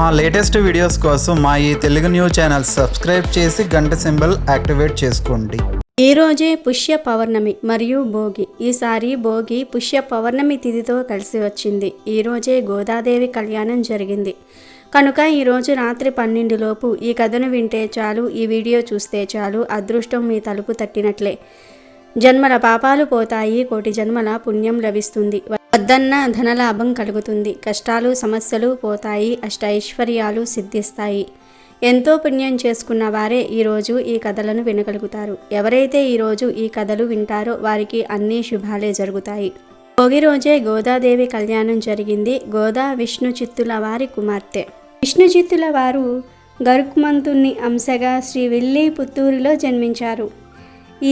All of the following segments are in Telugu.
మా లేటెస్ట్ వీడియోస్ కోసం మా ఈ తెలుగు న్యూస్ ఛానల్ సబ్స్క్రైబ్ చేసి గంట సింబల్ యాక్టివేట్ చేసుకోండి. ఈ రోజే పుష్య పౌర్ణమి మరియు భోగి. ఈసారి భోగి పుష్య పౌర్ణమి తిథితో కలిసి వచ్చింది. ఈ రోజే గోదాదేవి కళ్యాణం జరిగింది కనుక ఈరోజు రాత్రి 12 లోపు ఈ కథను వింటే చాలు, ఈ వీడియో చూస్తే చాలు, అదృష్టం మీ తలుపు తట్టినట్లే. జన్మల పాపాలు పోతాయి, కోటి జన్మల పుణ్యం లభిస్తుంది, వద్దన్న ధనలాభం కలుగుతుంది, కష్టాలు సమస్యలు పోతాయి, అష్టైశ్వర్యాలు సిద్ధిస్తాయి. ఎంతో పుణ్యం చేసుకున్న వారే ఈరోజు ఈ కథలను వినగలుగుతారు. ఎవరైతే ఈరోజు ఈ కథలు వింటారో వారికి అన్ని శుభాలే జరుగుతాయి. భోగి రోజే గోదాదేవి కళ్యాణం జరిగింది. గోదా విష్ణు చిత్తుల వారి కుమార్తె. విష్ణు చిత్తుల వారు గరుక్మంతుని అంశగా శ్రీ విల్లి పుత్తూరులో జన్మించారు.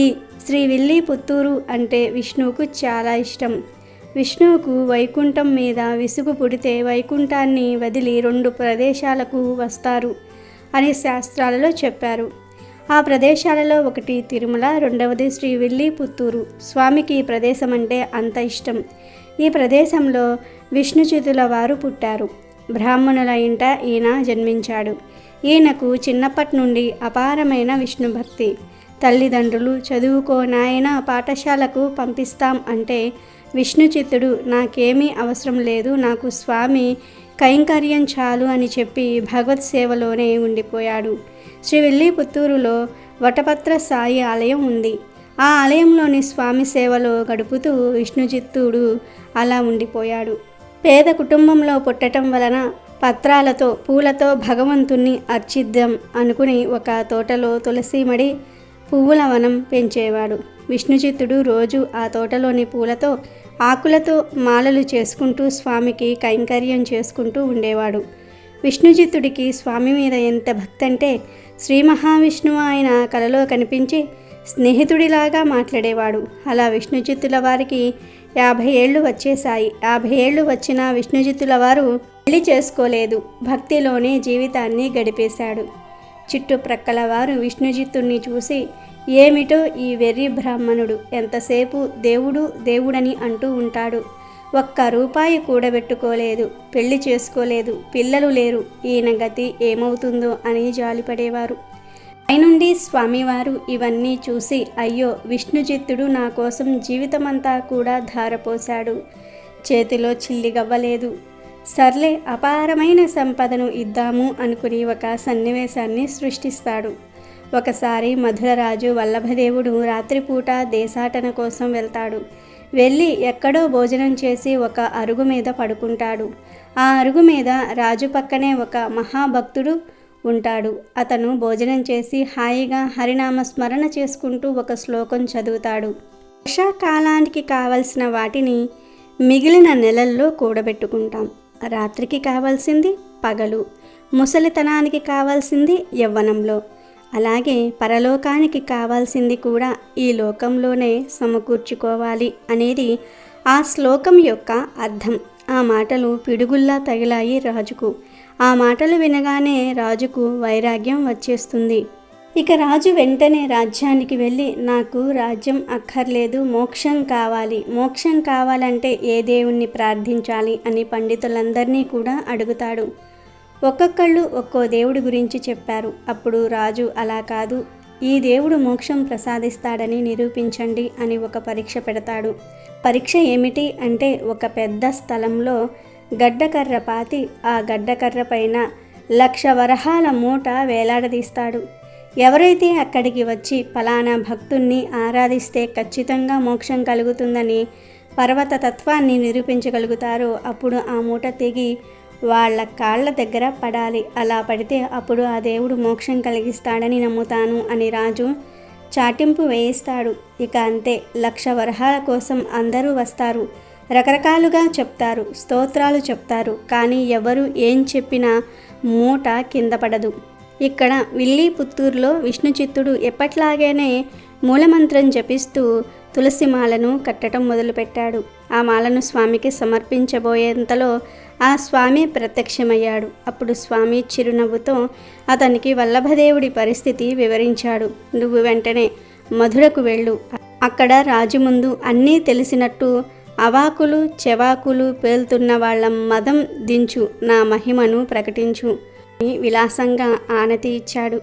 ఈ శ్రీ విల్లి పుత్తూరు అంటే విష్ణువుకు చాలా ఇష్టం. విష్ణువుకు వైకుంఠం మీద విసుగు పుడితే వైకుంఠాన్ని వదిలి 2 ప్రదేశాలకు వస్తారు అని శాస్త్రాలలో చెప్పారు. ఆ ప్రదేశాలలో ఒకటి తిరుమల, రెండవది శ్రీ విల్లి పుత్తూరు. స్వామికి ఈ ప్రదేశం అంటే అంత ఇష్టం. ఈ ప్రదేశంలో విష్ణుచితుల వారు పుట్టారు. బ్రాహ్మణుల ఇంట ఈయన జన్మించాడు. ఈయనకు చిన్నప్పటి నుండి అపారమైన విష్ణు భక్తి. తల్లిదండ్రులు చదువుకోనాయన పాఠశాలకు పంపిస్తాం అంటే విష్ణుచిత్తుడు నాకేమీ అవసరం లేదు, నాకు స్వామి కైంకర్యం చాలు అని చెప్పి భగవత్ సేవలోనే ఉండిపోయాడు. శ్రీ విల్లి పుత్తూరులో వటపత్ర సాయి ఆలయం ఉంది. ఆ ఆలయంలోని స్వామి సేవలో గడుపుతూ విష్ణుచిత్తుడు అలా ఉండిపోయాడు. పేద కుటుంబంలో పుట్టడం వలన పత్రాలతో పూలతో భగవంతుణ్ణి అర్చిద్దాం అనుకుని ఒక తోటలో తులసిమడి పువ్వుల వనం పెంచేవాడు. విష్ణుచిత్తుడు రోజు ఆ తోటలోని పూలతో ఆకులతో మాలలు చేసుకుంటూ స్వామికి కైంకర్యం చేసుకుంటూ ఉండేవాడు. విష్ణుచిత్తుడికి స్వామి మీద ఎంత భక్తి అంటే శ్రీ మహావిష్ణువు ఆయన కలలో కనిపించి స్నేహితుడిలాగా మాట్లాడేవాడు. అలా విష్ణుచిత్తుల వారికి 50 ఏళ్ళు వచ్చేశాయి. 50 ఏళ్ళు వచ్చిన విష్ణుచిత్తుల వారు పెళ్లి చేసుకోలేదు. భక్తిలోనే జీవితాన్ని గడిపేశాడు. చుట్టుప్రక్కల వారు విష్ణుచిత్తుడిని చూసి ఏమిటో ఈ వెర్రి బ్రాహ్మణుడు, ఎంతసేపు దేవుడు దేవుడని అంటూ ఉంటాడు, ఒక్క రూపాయి కూడబెట్టుకోలేదు, పెళ్లి చేసుకోలేదు, పిల్లలు లేరు, ఈయన గతి ఏమవుతుందో అని జాలిపడేవారు. పైనుండి స్వామివారు ఇవన్నీ చూసి అయ్యో విష్ణుచిత్తుడు నా కోసం జీవితమంతా కూడా ధారపోశాడు, చేతిలో చిల్లిగవ్వలేదు, సర్లే అపారమైన సంపదను ఇద్దాము అనుకుని ఒక సన్నివేశాన్ని సృష్టిస్తాడు. ఒకసారి మధురరాజు వల్లభదేవుడు రాత్రిపూట దేశాటన కోసం వెళ్తాడు. వెళ్ళి ఎక్కడో భోజనం చేసి ఒక అరుగు మీద పడుకుంటాడు. ఆ అరుగు మీద రాజు పక్కనే ఒక మహాభక్తుడు ఉంటాడు. అతను భోజనం చేసి హాయిగా హరినామ స్మరణ చేసుకుంటూ ఒక శ్లోకం చదువుతాడు. వర్షాకాలానికి కావలసిన వాటిని మిగిలిన నెలల్లో కూడబెట్టుకుంటాం. రాత్రికి కావాల్సింది పగలు, ముసలితనానికి కావాల్సింది యవ్వనంలో, అలాగే పరలోకానికి కావాల్సింది కూడా ఈ లోకంలోనే సమకూర్చుకోవాలి అనేది ఆ శ్లోకం యొక్క అర్థం. ఆ మాటలు పిడుగుల్లా తగిలాయి రాజుకు. ఆ మాటలు వినగానే రాజుకు వైరాగ్యం వచ్చేస్తుంది. ఇక రాజు వెంటనే రాజ్యానికి వెళ్ళి నాకు రాజ్యం అక్కర్లేదు, మోక్షం కావాలి, మోక్షం కావాలంటే ఏ దేవుణ్ణి ప్రార్థించాలి అని పండితులందరినీ కూడా అడుగుతాడు. ఒక్కొక్కళ్ళు ఒక్కో దేవుడి గురించి చెప్పారు. అప్పుడు రాజు అలా కాదు, ఈ దేవుడు మోక్షం ప్రసాదిస్తాడని నిరూపించండి అని ఒక పరీక్ష పెడతాడు. పరీక్ష ఏమిటి అంటే ఒక పెద్ద స్థలంలో గడ్డకర్ర పాతి ఆ గడ్డకర్ర పైన 1,00,000 వరహాల మూట వేలాడదీస్తాడు. ఎవరైతే అక్కడికి వచ్చి ఫలానా భక్తుణ్ణి ఆరాధిస్తే ఖచ్చితంగా మోక్షం కలుగుతుందని పర్వత తత్వాన్ని నిరూపించగలుగుతారో అప్పుడు ఆ మూట తెగి వాళ్ళ కాళ్ళ దగ్గర పడాలి. అలా పడితే అప్పుడు ఆ దేవుడు మోక్షం కలిగిస్తాడని నమ్ముతాను అని రాజు చాటింపు వేయిస్తాడు. ఇక అంతే, 1,00,000 వరహాల కోసం అందరూ వస్తారు, రకరకాలుగా చెప్తారు, స్తోత్రాలు చెప్తారు, కానీ ఎవరు ఏం చెప్పినా మూట కింద పడదు. ఇక్కడ విల్లి పుత్తూరులో విష్ణుచిత్తుడు ఎప్పట్లాగానే మూలమంత్రం జపిస్తూ తులసి మాలను కట్టడం మొదలుపెట్టాడు. ఆ మాలను స్వామికి సమర్పించబోయేంతలో ఆ స్వామి ప్రత్యక్షమయ్యాడు. అప్పుడు స్వామి చిరునవ్వుతో అతనికి వల్లభదేవుడి పరిస్థితి వివరించాడు. నువ్వు వెంటనే మధురకు వెళ్ళు, అక్కడ రాజు ముందు అన్నీ తెలిసినట్టు అవాకులు చెవాకులు పేలుతున్న వాళ్ళ మదం దించు, నా మహిమను ప్రకటించు అని విలాసంగా ఆనతి ఇచ్చాడు.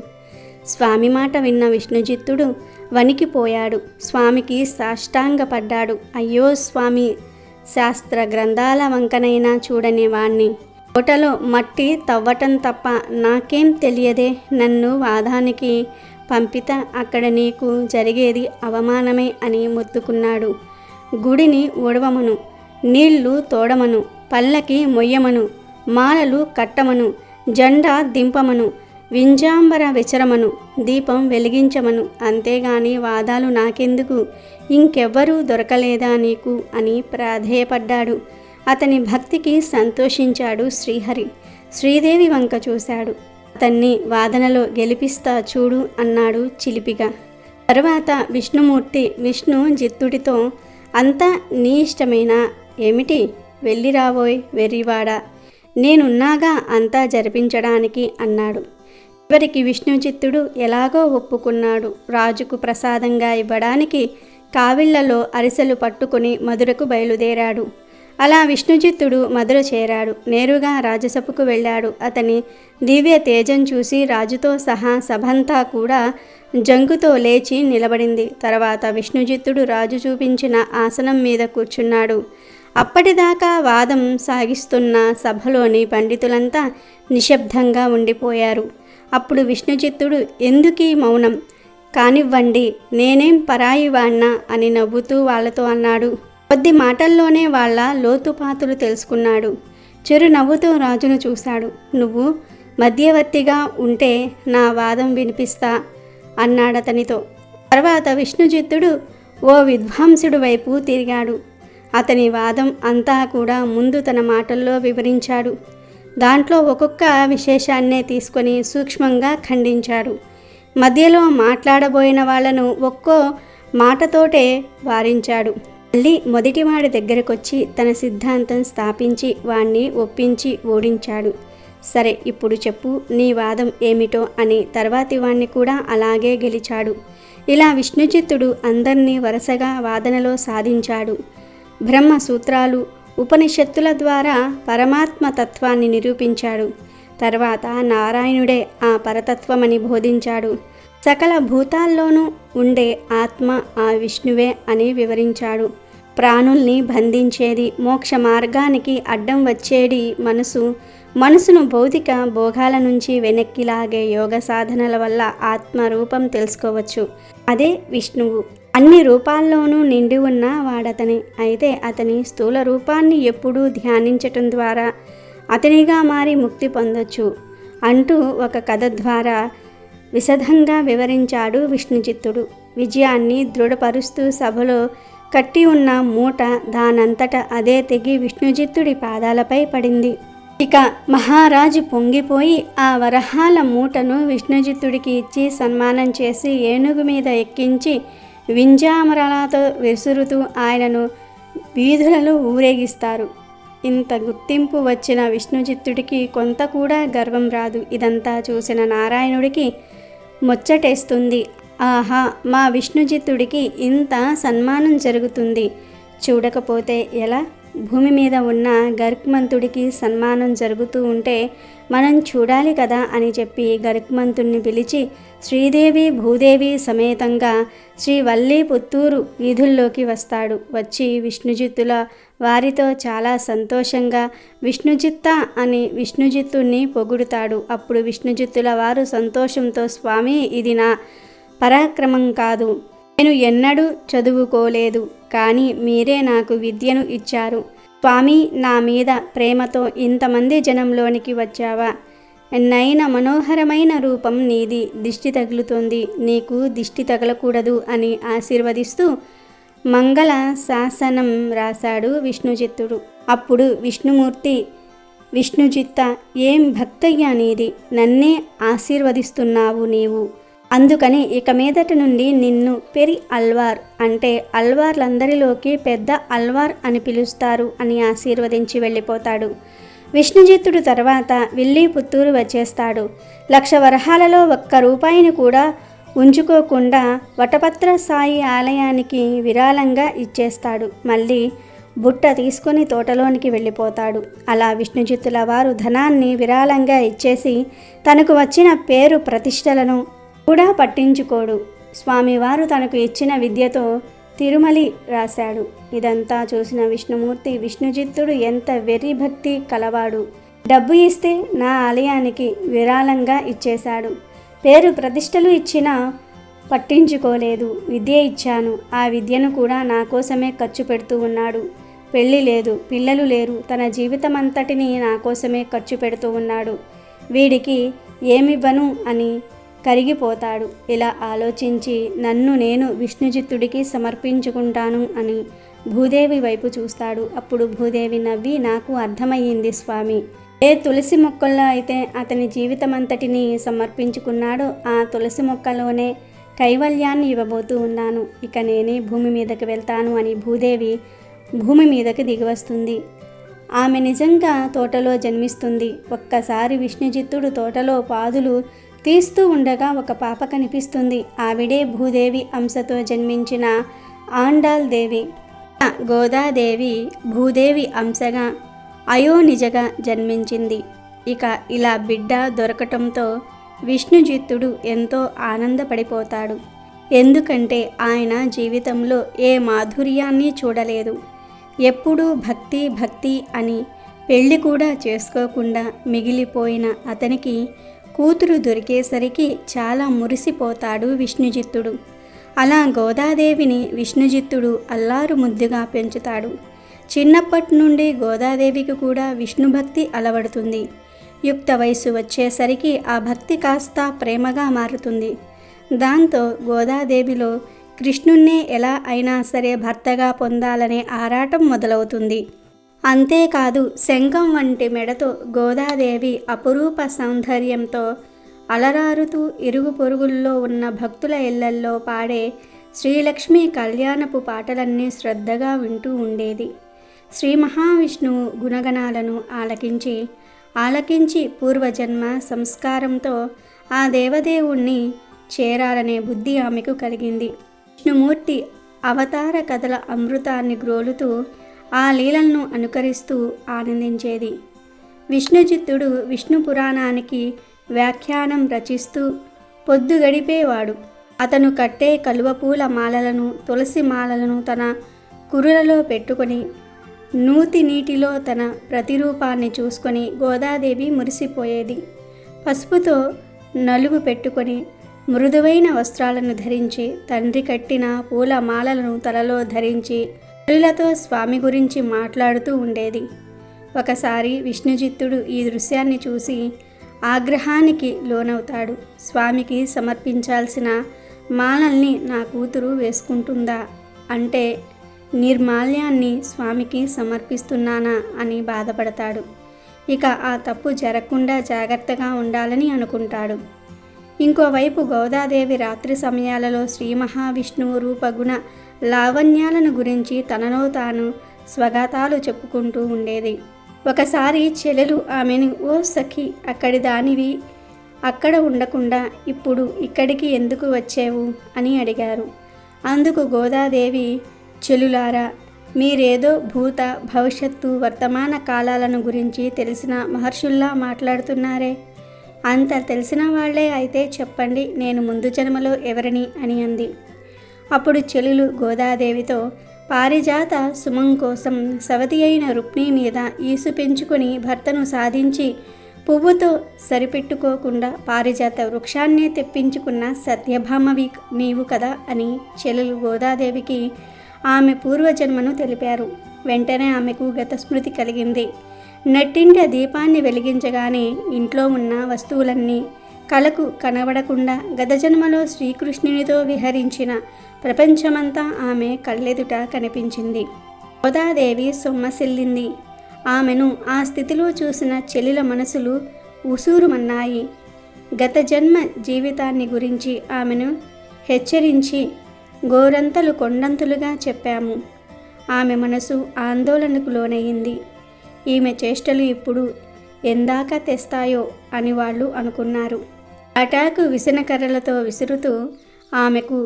స్వామి మాట విన్న విష్ణుజిత్తుడు వణికిపోయాడు. స్వామికి సాష్టాంగపడ్డాడు. అయ్యో స్వామి, శాస్త్ర గ్రంథాల వంకనైనా చూడని వాణ్ణి, కోటలో మట్టి తవ్వటం తప్ప నాకేం తెలియదే, నన్ను వాదానికి పంపిత అక్కడ నీకు జరిగేది అవమానమే అని మొత్తుకున్నాడు. గుడిని ఒడవమను, నీళ్లు తోడమను, పల్లకి మొయ్యమను, మాలలు కట్టమను, జెండా దింపమను, వింజాంబర విచరమను, దీపం వెలిగించమను, అంతేగాని వాదాలు నాకెందుకు, ఇంకెవ్వరూ దొరకలేదా నీకు అని ప్రాధేయపడ్డాడు. అతని భక్తికి సంతోషించాడు శ్రీహరి. శ్రీదేవి వంక చూశాడు. అతన్ని వాదనలో గెలిపిస్తా చూడు అన్నాడు చిలిపిగా. తర్వాత విష్ణుమూర్తి విష్ణు జిత్తుడితో, అంతా నీ ఇష్టమేనా ఏమిటి, వెళ్ళి రావోయ్ వెర్రివాడా, నేనున్నాగా అంతా జరిపించడానికి అన్నాడు. చివరికి విష్ణుచిత్తుడు ఎలాగో ఒప్పుకున్నాడు. రాజుకు ప్రసాదంగా ఇవ్వడానికి కావిళ్లలో అరిసెలు పట్టుకుని మధురకు బయలుదేరాడు. అలా విష్ణుచిత్తుడు మధుర చేరాడు. నేరుగా రాజసభకు వెళ్ళాడు. అతని దివ్య తేజం చూసి రాజుతో సహా సభంతా కూడా జంకుతో లేచి నిలబడింది. తర్వాత విష్ణుచిత్తుడు రాజు చూపించిన ఆసనం మీద కూర్చున్నాడు. అప్పటిదాకా వాదం సాగిస్తున్న సభలోని పండితులంతా నిశ్శబ్దంగా ఉండిపోయారు. అప్పుడు విష్ణుచిత్తుడు, ఎందుకీ మౌనం, కానివ్వండి, నేనేం పరాయివాణ్ణా అని నవ్వుతూ వాళ్లతో అన్నాడు. కొద్ది మాటల్లోనే వాళ్ళ లోతుపాతులు తెలుసుకున్నాడు. చిరు నవ్వుతూ రాజును చూశాడు. నువ్వు మధ్యవర్తిగా ఉంటే నా వాదం వినిపిస్తా అన్నాడతనితో. తర్వాత విష్ణుచిత్తుడు ఓ విద్వాంసుడు వైపు తిరిగాడు. అతని వాదం అంతా కూడా ముందు తన మాటల్లో వివరించాడు. దాంట్లో ఒక్కొక్క విశేషాన్నే తీసుకొని సూక్ష్మంగా ఖండించాడు. మధ్యలో మాట్లాడబోయిన వాళ్లను ఒక్కో మాటతోటే వారించాడు. మళ్ళీ మొదటివాడి దగ్గరకొచ్చి తన సిద్ధాంతం స్థాపించి వాణ్ణి ఒప్పించి ఓడించాడు. సరే, ఇప్పుడు చెప్పు నీ వాదం ఏమిటో అని తర్వాతి వాణ్ణి కూడా అలాగే గెలిచాడు. ఇలా విష్ణుచిత్తుడు అందర్నీ వరుసగా వాదనలో సాధించాడు. బ్రహ్మ సూత్రాలు, ఉపనిషత్తుల ద్వారా పరమాత్మ తత్వాన్ని నిరూపించాడు. తర్వాత నారాయణుడే ఆ పరతత్వమని బోధించాడు. సకల భూతాల్లోనూ ఉండే ఆత్మ ఆ విష్ణువే అని వివరించాడు. ప్రాణుల్ని బంధించేది, మోక్ష మార్గానికి అడ్డం వచ్చేది మనసును భౌతిక భోగాల నుంచి వెనక్కి లాగే యోగ సాధనల వల్ల ఆత్మ రూపం తెలుసుకోవచ్చు. అదే విష్ణువు. అన్ని రూపాల్లోనూ నిండి ఉన్న వాడతనే. అయితే అతని స్థూల రూపాన్ని ఎప్పుడూ ధ్యానించటం ద్వారా అతనిగా మారి ముక్తి పొందొచ్చు అంటూ ఒక కథ ద్వారా విశదంగా వివరించాడు విష్ణుచిత్తుడు. విజయాన్ని దృఢపరుస్తూ సభలో కట్టి ఉన్న మూట దానంతట అదే తెగి విష్ణుచిత్తుడి పాదాలపై పడింది. ఇక మహారాజు పొంగిపోయి ఆ వరహాల మూటను విష్ణుచిత్తుడికి ఇచ్చి సన్మానం చేసి ఏనుగు మీద ఎక్కించి వింజామరాలతో విసురుతూ ఆయనను వీధులలో ఊరేగిస్తారు. ఇంత గుర్తింపు వచ్చిన విష్ణుచిత్తుడికి కొంత కూడా గర్వం రాదు. ఇదంతా చూసిన నారాయణుడికి ముచ్చటేస్తుంది. ఆహా, మా విష్ణుచిత్తుడికి ఇంత సన్మానం జరుగుతుంది, చూడకపోతే ఎలా? భూమి మీద ఉన్న గరుక్మంతుడికి సన్మానం జరుగుతూ ఉంటే మనం చూడాలి కదా అని చెప్పి గరుక్మంతుడిని పిలిచి శ్రీదేవి భూదేవి సమేతంగా శ్రీవల్లి పుత్తూరు వీధుల్లోకి వస్తాడు. వచ్చి విష్ణుచిత్తుల వారితో చాలా సంతోషంగా విష్ణుచిత్త అని విష్ణుచిత్తుణ్ణి పొగుడుతాడు. అప్పుడు విష్ణుచిత్తుల వారు సంతోషంతో, స్వామి, ఇది నా పరాక్రమం కాదు, నేను ఎన్నడూ చదువుకోలేదు, కానీ మీరే నాకు విద్యను ఇచ్చారు. స్వామి, నా మీద ప్రేమతో ఇంతమంది జనంలోనికి వచ్చావా? నయన మనోహరమైన రూపం నీది, దిష్టి తగులుతోంది, నీకు దిష్టి తగలకూడదు అని ఆశీర్వదిస్తూ మంగళ శాసనం రాశాడు విష్ణుచిత్తుడు. అప్పుడు విష్ణుమూర్తి, విష్ణుచిత్త, ఏం భక్తయ్యా నీది, నన్నే ఆశీర్వదిస్తున్నావు నీవు. అందుకని ఇక మీదట నుండి నిన్ను పెరి అల్వార్ అంటే అల్వార్లందరిలోకి పెద్ద అల్వార్ అని పిలుస్తారు అని ఆశీర్వదించి వెళ్ళిపోతాడు. విష్ణుచిత్తుడు తర్వాత విల్లి పుత్తూరు వచ్చేస్తాడు. 1,00,000 వరహాలలో ఒక్క రూపాయిని కూడా ఉంచుకోకుండా వటపత్ర సాయి ఆలయానికి విరాళంగా ఇచ్చేస్తాడు. మళ్ళీ బుట్ట తీసుకొని తోటలోనికి వెళ్ళిపోతాడు. అలా విష్ణుజిత్తుల వారు ధనాన్ని విరాళంగా ఇచ్చేసి తనకు వచ్చిన పేరు ప్రతిష్టలను కూడా పట్టించుకోడు. స్వామివారు తనకు ఇచ్చిన విద్యతో తిరుమలి రాశాడు. ఇదంతా చూసిన విష్ణుమూర్తి విష్ణుజిత్తుడు ఎంత వెర్రి భక్తి కలవాడు, డబ్బు ఇస్తే నా ఆలయానికి విరాళంగా ఇచ్చేశాడు, పేరు ప్రతిష్టలు ఇచ్చినా పట్టించుకోలేదు, విద్య ఇచ్చాను, ఆ విద్యను కూడా నా కోసమే ఖర్చు పెడుతూ ఉన్నాడు, పెళ్ళి లేదు, పిల్లలు లేరు, తన జీవితం అంతటిని నా కోసమే ఖర్చు పెడుతూ ఉన్నాడు, వీడికి ఏమివ్వను అని కరిగిపోతాడు. ఇలా ఆలోచించి నన్ను నేను విష్ణుజిత్తుడికి సమర్పించుకుంటాను అని భూదేవి వైపు చూస్తాడు. అప్పుడు భూదేవి నవ్వి, నాకు అర్థమయ్యింది స్వామి, ఏ తులసి మొక్కల్లో అయితే అతని జీవితం అంతటిని సమర్పించుకున్నాడో ఆ తులసి మొక్కలోనే కైవల్యాన్ని ఇవ్వబోతూ ఉన్నాను, ఇక నేనే భూమి మీదకి వెళ్తాను అని భూదేవి భూమి మీదకి దిగివస్తుంది. ఆమె నిజంగా తోటలో జన్మిస్తుంది. ఒక్కసారి విష్ణుజిత్తుడు తోటలో పాదులు తీస్తూ ఉండగా ఒక పాప కనిపిస్తుంది. ఆవిడే భూదేవి అంశతో జన్మించిన ఆండాల్ దేవి. గోదాదేవి భూదేవి అంశగా అయోనిజగా జన్మించింది. ఇక ఇలా బిడ్డ దొరకటంతో విష్ణుజిత్తుడు ఎంతో ఆనందపడిపోతాడు. ఎందుకంటే ఆయన జీవితంలో ఏ మాధుర్యాన్ని చూడలేదు. ఎప్పుడూ భక్తి భక్తి అని పెళ్లి కూడా చేసుకోకుండా మిగిలిపోయిన అతనికి కూతురు దొరికేసరికి చాలా మురిసిపోతాడు విష్ణుజిత్తుడు. అలా గోదాదేవిని విష్ణుజిత్తుడు అల్లారు ముద్దుగా పెంచుతాడు. చిన్నప్పటి నుండి గోదాదేవికి కూడా విష్ణుభక్తి అలవడుతుంది. యుక్త వయసు వచ్చేసరికి ఆ భక్తి కాస్త ప్రేమగా మారుతుంది. దాంతో గోదాదేవిలో కృష్ణున్నే ఎలా అయినా సరే భర్తగా పొందాలనే ఆరాటం మొదలవుతుంది. అంతేకాదు, శంఖం వంటి మెడతో గోదాదేవి అపురూప సౌందర్యంతో అలరారుతూ ఇరుగు పొరుగుల్లో ఉన్న భక్తుల ఇళ్లల్లో పాడే శ్రీలక్ష్మి కళ్యాణపు పాటలన్నీ శ్రద్ధగా వింటూ ఉండేది. శ్రీ మహావిష్ణువు గుణగణాలను ఆలకించి పూర్వజన్మ సంస్కారంతో ఆ దేవదేవుణ్ణి చేరాలనే బుద్ధి ఆమెకు కలిగింది. విష్ణుమూర్తి అవతార కథల అమృతాన్ని గ్రోలుతూ ఆ లీలలను అనుకరిస్తూ ఆనందించేది. విష్ణుజిత్తుడు విష్ణు పురాణానికి వ్యాఖ్యానం రచిస్తూ పొద్దు గడిపేవాడు. అతను కట్టే కలువపూల మాలలను, తులసి మాలలను తన కురులలో పెట్టుకొని నూతి నీటిలో తన ప్రతిరూపాన్ని చూసుకొని గోదాదేవి మురిసిపోయేది. పసుపుతో నలుగు పెట్టుకొని మృదువైన వస్త్రాలను ధరించి తండ్రి కట్టిన పూల మాలలను తలలో ధరించి పిల్లలతో స్వామి గురించి మాట్లాడుతూ ఉండేది. ఒకసారి విష్ణుజిత్తుడు ఈ దృశ్యాన్ని చూసి ఆగ్రహానికి లోనవుతాడు. స్వామికి సమర్పించాల్సిన మాలల్ని నా కూతురు వేసుకుంటుందా అంటే నిర్మాల్యాన్ని స్వామికి సమర్పిస్తున్నానా అని బాధపడతాడు. ఇక ఆ తప్పు జరగకుండా జాగ్రత్తగా ఉండాలని అనుకుంటాడు. ఇంకోవైపు గోదాదేవి రాత్రి సమయాలలో శ్రీ మహావిష్ణువు రూపగుణ లావణ్యాలను గురించి తనలో తాను స్వగతాలు చెప్పుకుంటూ ఉండేది. ఒకసారి చెల్లెలు ఆమెను, ఓ సఖి, అక్కడి దానివి అక్కడ ఉండకుండా ఇప్పుడు ఇక్కడికి ఎందుకు వచ్చేవు అని అడిగారు. అందుకు గోదాదేవి, చెల్లులారా, మీరేదో భూత భవిష్యత్తు వర్తమాన కాలాలను గురించి తెలిసిన మహర్షుల్లా మాట్లాడుతున్నారే, అంత తెలిసిన వాళ్లే అయితే చెప్పండి, నేను ముందు జన్మలో ఎవరిని అని అంది. అప్పుడు చెలులు గోదాదేవితో, పారిజాత సుమం కోసం సవతి అయిన రుక్మిణి మీద ఈసు పెంచుకొని భర్తను సాధించి పువ్వుతో సరిపెట్టుకోకుండా పారిజాత వృక్షాన్నే తెప్పించుకున్న సత్యభామవి నీవు కదా అని చెలులు గోదాదేవికి ఆమె పూర్వజన్మను తెలిపారు. వెంటనే ఆమెకు గతస్మృతి కలిగింది. నట్టింట దీపాన్ని వెలిగించగానే ఇంట్లో ఉన్న వస్తువులన్నీ కలకు కనబడకుండా గత జన్మలో శ్రీకృష్ణునితో విహరించిన ప్రపంచమంతా ఆమె కళ్ళెదుట కనిపించింది. గోదాదేవి సొమ్మసిల్లింది. ఆమెను ఆ స్థితిలో చూసిన చెల్లిల మనసులు ఉసూరుమన్నాయి. గత జన్మ జీవితాన్ని గురించి ఆమెను హెచ్చరించి గోరంతలు కొండంతులుగా చెప్పాము. ఆమె మనసు ఆందోళనకు లోనయ్యింది. ఈమె చేష్టలు ఇప్పుడు ఎందాక తెస్తాయో అని వాళ్ళు అనుకున్నారు. అటాకు విసనకర్రలతో విసురుతూ ఆమెకు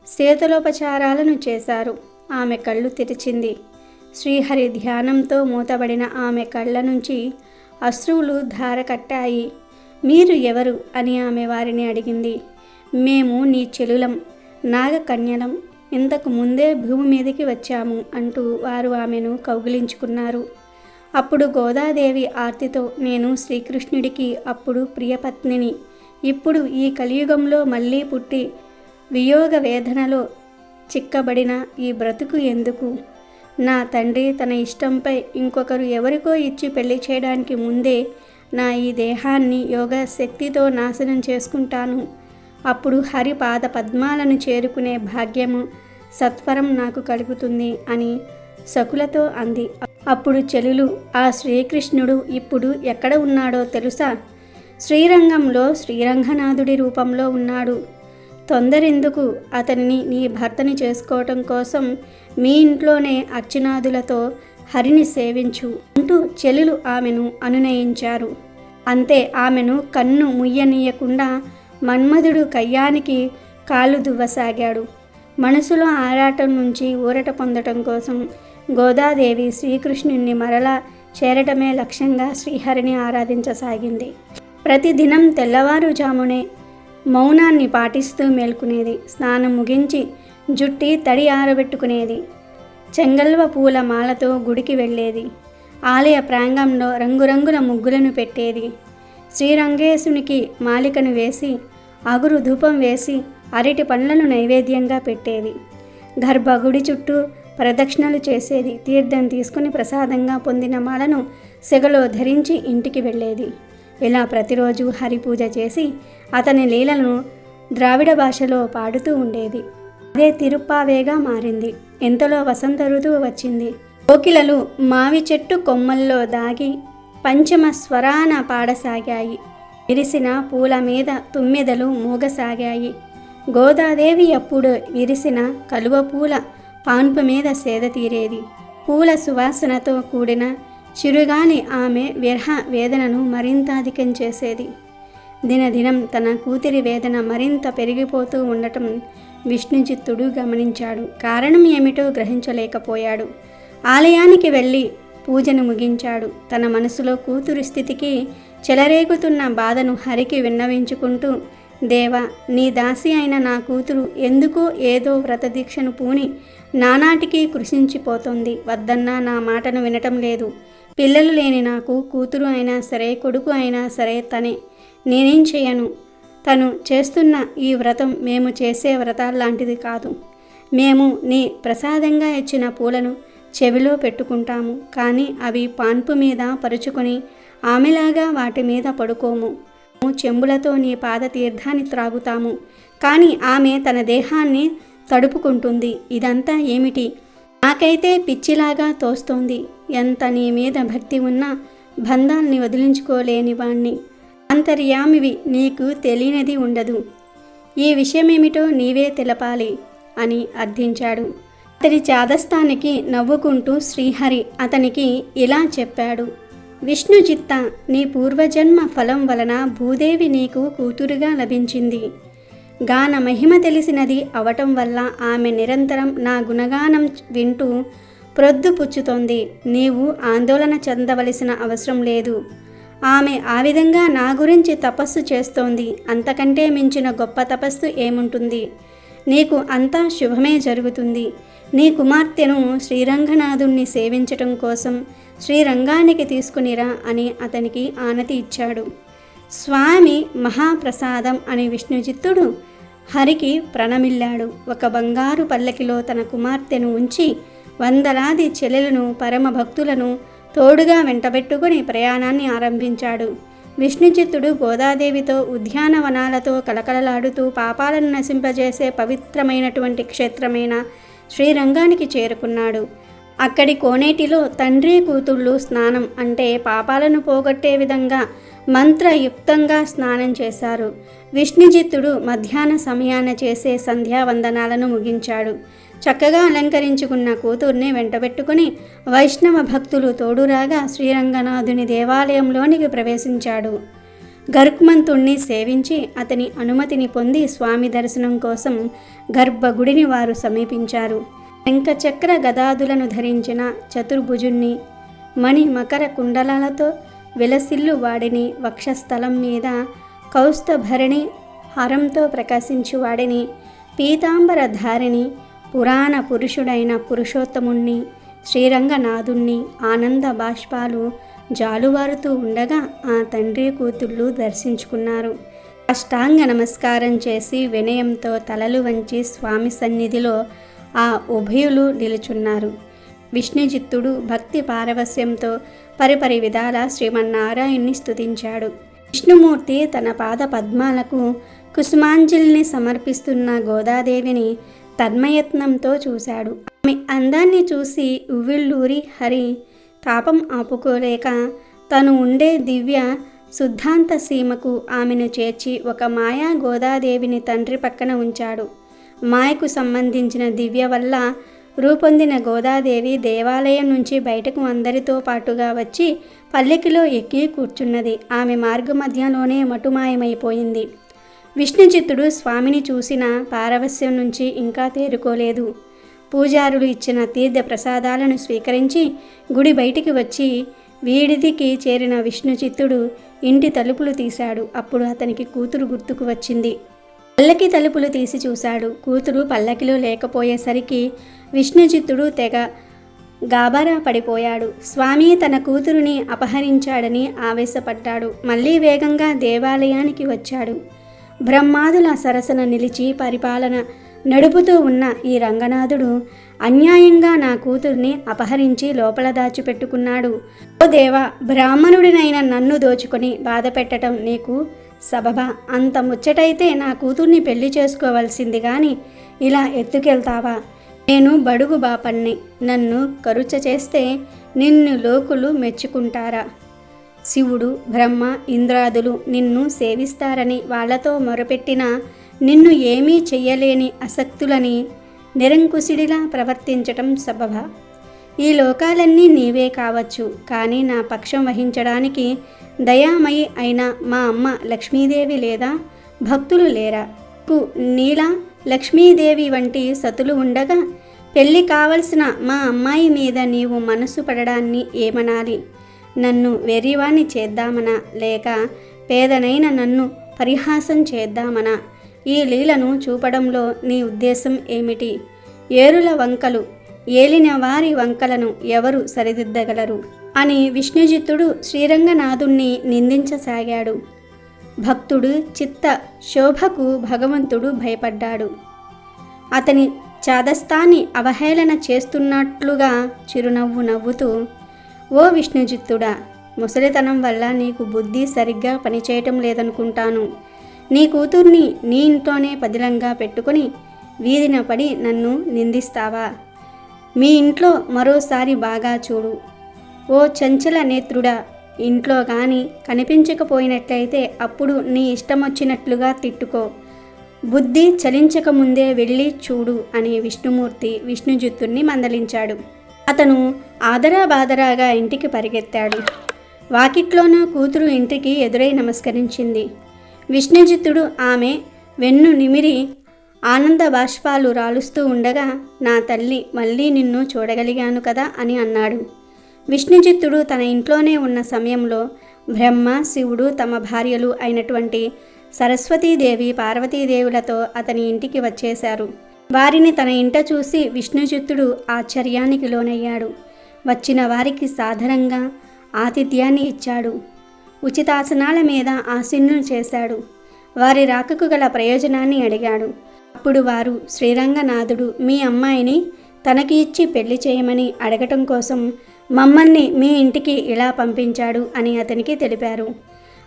శీతలోపచారాలను చేశారు. ఆమె కళ్ళు తెరిచింది. శ్రీహరి ధ్యానంతో మూతబడిన ఆమె కళ్ళ నుంచి అశ్రువులు ధారకట్టాయి. మీరు ఎవరు అని ఆమె వారిని అడిగింది. మేము నీ చెలులం, నాగకన్యలం, ఇంతకు ముందే భూమి మీదకి వచ్చాము అంటూ వారు ఆమెను కౌగిలించుకున్నారు. అప్పుడు గోదాదేవి ఆర్తితో, నేను శ్రీకృష్ణుడికి అప్పుడు ప్రియపత్నిని, ఇప్పుడు ఈ కలియుగంలో మళ్ళీ పుట్టి వియోగ వేదనలో చిక్కబడిన ఈ బ్రతుకు ఎందుకు? నా తండ్రి తన ఇష్టంపై ఇంకొకరు ఎవరికో ఇచ్చి పెళ్లి చేయడానికి ముందే నా ఈ దేహాన్ని యోగ శక్తితో నాశనం చేసుకుంటాను. అప్పుడు హరి పాద పద్మాలను చేరుకునే భాగ్యము సత్వరం నాకు కలుగుతుంది అని సకులతో అంది. అప్పుడు చెలులు, ఆ శ్రీకృష్ణుడు ఇప్పుడు ఎక్కడ ఉన్నాడో తెలుసా? శ్రీరంగంలో శ్రీరంగనాథుడి రూపంలో ఉన్నాడు. తొందరెందుకు? అతనిని నీ భర్తని చేసుకోవటం కోసం మీ ఇంట్లోనే అర్చనాదులతో హరిని సేవించు అంటూ చెలులు ఆమెను అనునయించారు. అంతే, ఆమెను కన్ను ముయ్యనీయకుండా మన్మధుడు కయ్యానికి కాళ్ళు దువ్వసాగాడు. మనసులో ఆరాటం నుంచి ఊరట పొందటం కోసం గోదాదేవి శ్రీకృష్ణుణ్ణి మరలా చేరటమే లక్ష్యంగా శ్రీహరిని ఆరాధించసాగింది. ప్రతిదినం తెల్లవారుజామునే మౌనాన్ని పాటిస్తూ మేల్కునేది. స్నానం ముగించి జుట్టి తడి ఆరబెట్టుకునేది. చెంగల్వ పూల మాలతో గుడికి వెళ్ళేది. ఆలయ ప్రాంగణంలో రంగురంగుల ముగ్గులను పెట్టేది. శ్రీరంగేశునికి మాలికను వేసి అగురు ధూపం వేసి అరటి పండ్లను నైవేద్యంగా పెట్టేది. గర్భగుడి చుట్టూ ప్రదక్షిణలు చేసేది. తీర్థం తీసుకుని ప్రసాదంగా పొందిన మాలను సెగలో ధరించి ఇంటికి వెళ్ళేది. ఇలా ప్రతిరోజు హరిపూజ చేసి అతని లీలను ద్రావిడ భాషలో పాడుతూ ఉండేది. అదే తిరుప్పావేగా మారింది. ఎంతలో వసంత ఋతువు వచ్చింది. కోకిలలు మావి చెట్టు కొమ్మల్లో దాగి పంచమ స్వరాన పాడసాగాయి. విరిసిన పూల మీద తుమ్మెదలు మూగసాగాయి. గోదాదేవి అప్పుడు విరిసిన కలువ పూల పాన్పు మీద సేద తీరేది. పూల సువాసనతో కూడిన చిరుగాలి ఆమె విరహ వేదనను మరింత అధికం చేసేది. దినదినం తన కూతురి వేదన మరింత పెరిగిపోతూ ఉండటం విష్ణుచిత్తుడు గమనించాడు. కారణం ఏమిటో గ్రహించలేకపోయాడు. ఆలయానికి వెళ్ళి పూజను ముగించాడు. తన మనసులో కూతురు స్థితికి చెలరేగుతున్న బాధను హరికి విన్నవించుకుంటూ, దేవా, నీ దాసి అయిన నా కూతురు ఎందుకో ఏదో వ్రతదీక్షను పూని నానాటికి కృషించిపోతుంది. వద్దన్నా నా మాటను వినటం లేదు. పిల్లలు లేని నాకు కూతురు అయినా సరే, కొడుకు అయినా సరే తనే. నేనేం చేయను? తను చేస్తున్న ఈ వ్రతం మేము చేసే వ్రతాల్లాంటిది కాదు. మేము నీ ప్రసాదంగా ఇచ్చిన పూలను చెవిలో పెట్టుకుంటాము, కానీ అవి పాన్పు మీద పరుచుకొని ఆమెలాగా వాటి మీద పడుకోము. చెంబులతో నీ పాద తీర్థాన్ని త్రాగుతాము, కానీ ఆమె తన దేహాన్ని తడుపుకుంటుంది. ఇదంతా ఏమిటి? నాకైతే పిచ్చిలాగా తోస్తోంది. ఎంత నీ మీద భక్తి ఉన్నా బంధాల్ని వదిలించుకోలేని వాణ్ణి. అంతర్యామివి, నీకు తెలియనిది ఉండదు. ఈ విషయమేమిటో నీవే తెలపాలి అని అర్థించాడు. అతడి చాదస్తానికి నవ్వుకుంటూ శ్రీహరి అతనికి ఇలా చెప్పాడు. విష్ణుచిత్త, నీ పూర్వజన్మ ఫలం వలన భూదేవి నీకు కూతురుగా లభించింది. గాన మహిమ తెలిసినది అవటం వల్ల ఆమె నిరంతరం నా గుణగానం వింటూ ప్రొద్దుపుచ్చుతోంది. నీవు ఆందోళన చెందవలసిన అవసరం లేదు. ఆమె ఆ విధంగా నా గురించి తపస్సు చేస్తోంది. అంతకంటే మించిన గొప్ప తపస్సు ఏముంటుంది? నీకు అంతా శుభమే జరుగుతుంది. నీ కుమార్తెను శ్రీరంగనాథుణ్ణి సేవించటం కోసం శ్రీరంగానికి తీసుకునిరా అని అతనికి ఆనతి ఇచ్చాడు. స్వామి మహాప్రసాదం అని విష్ణుచిత్తుడు హరికి ప్రణమిల్లాడు. ఒక బంగారు పల్లకిలో తన కుమార్తెను ఉంచి వందలాది చెల్లెలను పరమ భక్తులను తోడుగా వెంటబెట్టుకుని ప్రయాణాన్ని ఆరంభించాడు. విష్ణుచిత్తుడు గోదాదేవితో ఉద్యానవనాలతో కలకలలాడుతూ పాపాలను నశింపజేసే పవిత్రమైనటువంటి క్షేత్రమైన శ్రీరంగానికి చేరుకున్నాడు. అక్కడి కోనేటిలో తండ్రి కూతుళ్ళు స్నానం అంటే పాపాలను పోగొట్టే విధంగా మంత్రయుక్తంగా స్నానం చేశారు. విష్ణుచిత్తుడు మధ్యాహ్న సమయాన చేసే సంధ్యావందనాలను ముగించాడు. చక్కగా అలంకరించుకున్న కూతుర్ని వెంటబెట్టుకుని వైష్ణవ భక్తులు తోడురాగా శ్రీరంగనాథుని దేవాలయంలోనికి ప్రవేశించాడు. గరుక్మంతుణ్ణి సేవించి అతని అనుమతిని పొంది స్వామి దర్శనం కోసం గర్భగుడిని వారు సమీపించారు. శంఖచక్ర గదాదులను ధరించిన చతుర్భుజుణ్ణి, మణి మకర కుండలాలతో విలసిల్లు వాడిని, వక్షస్థలం మీద కౌస్తభరణి హారంతో ప్రకాశించువాడిని, పీతాంబరధారిని, పురాణ పురుషుడైన పురుషోత్తముణ్ణి, శ్రీరంగనాథుణ్ణి ఆనంద బాష్పాలు జాలువారుతూ ఉండగా ఆ తండ్రి కూతుళ్ళు దర్శించుకున్నారు. అష్టాంగ నమస్కారం చేసి వినయంతో తలలు వంచి స్వామి సన్నిధిలో ఆ ఉభయులు నిలుచున్నారు. విష్ణుజిత్తుడు భక్తి పారవస్యంతో పరిపరి విధాల శ్రీమన్నారాయణ్ణి స్తుతించాడు. విష్ణుమూర్తి తన పాద పద్మాలకు కుసుమాంజలిని సమర్పిస్తున్న గోదాదేవిని తన్మయత్నంతో చూశాడు. ఆమె అందాన్ని చూసి ఉవ్విళ్ళూరి హరి తాపం ఆపుకోలేక తను ఉండే దివ్య శుద్ధాంత సీమకు ఆమెను చేర్చి ఒక మాయా గోదాదేవిని తండ్రి పక్కన ఉంచాడు. మాయకు సంబంధించిన దివ్య వల్ల రూపొందిన గోదాదేవి దేవాలయం నుంచి బయటకు అందరితో పాటుగా వచ్చి పల్లెకిలో ఎక్కి కూర్చున్నది. ఆమె మార్గమధ్యలోనే మటుమాయమైపోయింది. విష్ణుచిత్తుడు స్వామిని చూసిన పారవస్యం నుంచి ఇంకా తేరుకోలేదు. పూజారులు ఇచ్చిన తీర్థ ప్రసాదాలను స్వీకరించి గుడి బయటికి వచ్చి వీడిదికి చేరిన విష్ణుచిత్తుడు ఇంటి తలుపులు తీశాడు. అప్పుడు అతనికి కూతురు గుర్తుకు వచ్చింది. పల్లకి తలుపులు తీసి చూశాడు. కూతురు పల్లకిలో లేకపోయేసరికి విష్ణుచిత్తుడు తెగ గాబరా పడిపోయాడు. స్వామి తన కూతురుని అపహరించాడని ఆవేశపడ్డాడు. మళ్ళీ వేగంగా దేవాలయానికి వచ్చాడు. బ్రహ్మాదుల సరసన నిలిచి పరిపాలన నడుపుతూ ఉన్న ఈ రంగనాథుడు అన్యాయంగా నా కూతుర్ని అపహరించి లోపల దాచిపెట్టుకున్నాడు. ఓ దేవా, బ్రాహ్మణుడినైన నన్ను దోచుకొని బాధ పెట్టడం నీకు సబబా? అంత ముచ్చటైతే నా కూతుర్ని పెళ్లి చేసుకోవాల్సింది గాని ఇలా ఎత్తుకెళ్తావా? నేను బడుగు బాపన్ని. నన్ను కరుచ చేస్తే నిన్ను లోకులు మెచ్చుకుంటారా? శివుడు, బ్రహ్మ, ఇంద్రాదులు నిన్ను సేవిస్తారని వాళ్లతో మొరపెట్టినా నిన్ను ఏమీ చెయ్యలేని అసక్తులని నిరంకుశుడిలా ప్రవర్తించటం సబబా? ఈ లోకాలన్నీ నీవే కావచ్చు, కానీ నా పక్షం వహించడానికి దయామయి అయిన మా అమ్మ లక్ష్మీదేవి లేదా? భక్తులు లేరా? నీలా లక్ష్మీదేవి వంటి సతులు ఉండగా పెళ్ళి కావలసిన మా అమ్మాయి మీద నీవు మనసు పడడాన్ని ఏమనాలి? నన్ను వెర్రివాణ్ణి చేద్దామనా, లేక పేదనైన నన్ను పరిహాసం చేద్దామనా? ఈ లీలను చూపడంలో నీ ఉద్దేశం ఏమిటి? ఏరుల వంకలు ఏలిన వారి వంకలను ఎవరు సరిదిద్దగలరు అని విష్ణుజిత్తుడు శ్రీరంగనాథుణ్ణి నిందించసాగాడు. భక్తుడు చిత్త శోభకు భగవంతుడు భయపడ్డాడు. అతని చాదస్తాన్ని అవహేళన చేస్తున్నట్లుగా చిరునవ్వు నవ్వుతూ, ఓ విష్ణుజిత్తుడా, ముసలితనం వల్ల నీకు బుద్ధి సరిగ్గా పనిచేయటం లేదనుకుంటాను. నీ కూతుర్ని నీ ఇంట్లోనే పదిలంగా పెట్టుకుని వీధిన పడి నన్ను నిందిస్తావా? మీ ఇంట్లో మరోసారి బాగా చూడు. ఓ చంచల నేత్రుడా, ఇంట్లో కానీ కనిపించకపోయినట్లయితే అప్పుడు నీ ఇష్టమొచ్చినట్లుగా తిట్టుకో. బుద్ధి చలించకముందే వెళ్ళి చూడు అని విష్ణుమూర్తి విష్ణుజిత్తుణ్ణి మందలించాడు. అతను ఆదరాబాదరాగా ఇంటికి పరిగెత్తాడు. వాకిట్లోన కూతురు ఇంటికి ఎదురై నమస్కరించింది. విష్ణుజిత్తుడు ఆమె వెన్ను నిమిరి ఆనంద బాష్పాలు రాలుస్తూ ఉండగా, నా తల్లి, మళ్ళీ నిన్ను చూడగలిగాను కదా అని అన్నాడు. విష్ణుజిత్తుడు తన ఇంట్లోనే ఉన్న సమయంలో బ్రహ్మ, శివుడు తమ భార్యలు అయినటువంటి సరస్వతీదేవి, పార్వతీదేవులతో అతని ఇంటికి వచ్చేశారు. వారిని తన ఇంట చూసి విష్ణుజిత్తుడు ఆశ్చర్యానికి లోనయ్యాడు. వచ్చిన వారికి సాధారణంగా ఆతిథ్యాన్ని ఇచ్చాడు. ఉచితాసనాల మీద ఆసీనులు చేశాడు. వారి రాకకు గల ప్రయోజనాన్ని అడిగాడు. అప్పుడు వారు, శ్రీరంగనాథుడు మీ అమ్మాయిని తనకి ఇచ్చి పెళ్లి చేయమని అడగటం కోసం మమ్మల్ని మీ ఇంటికి ఇలా పంపించాడు అని అతనికి తెలిపారు.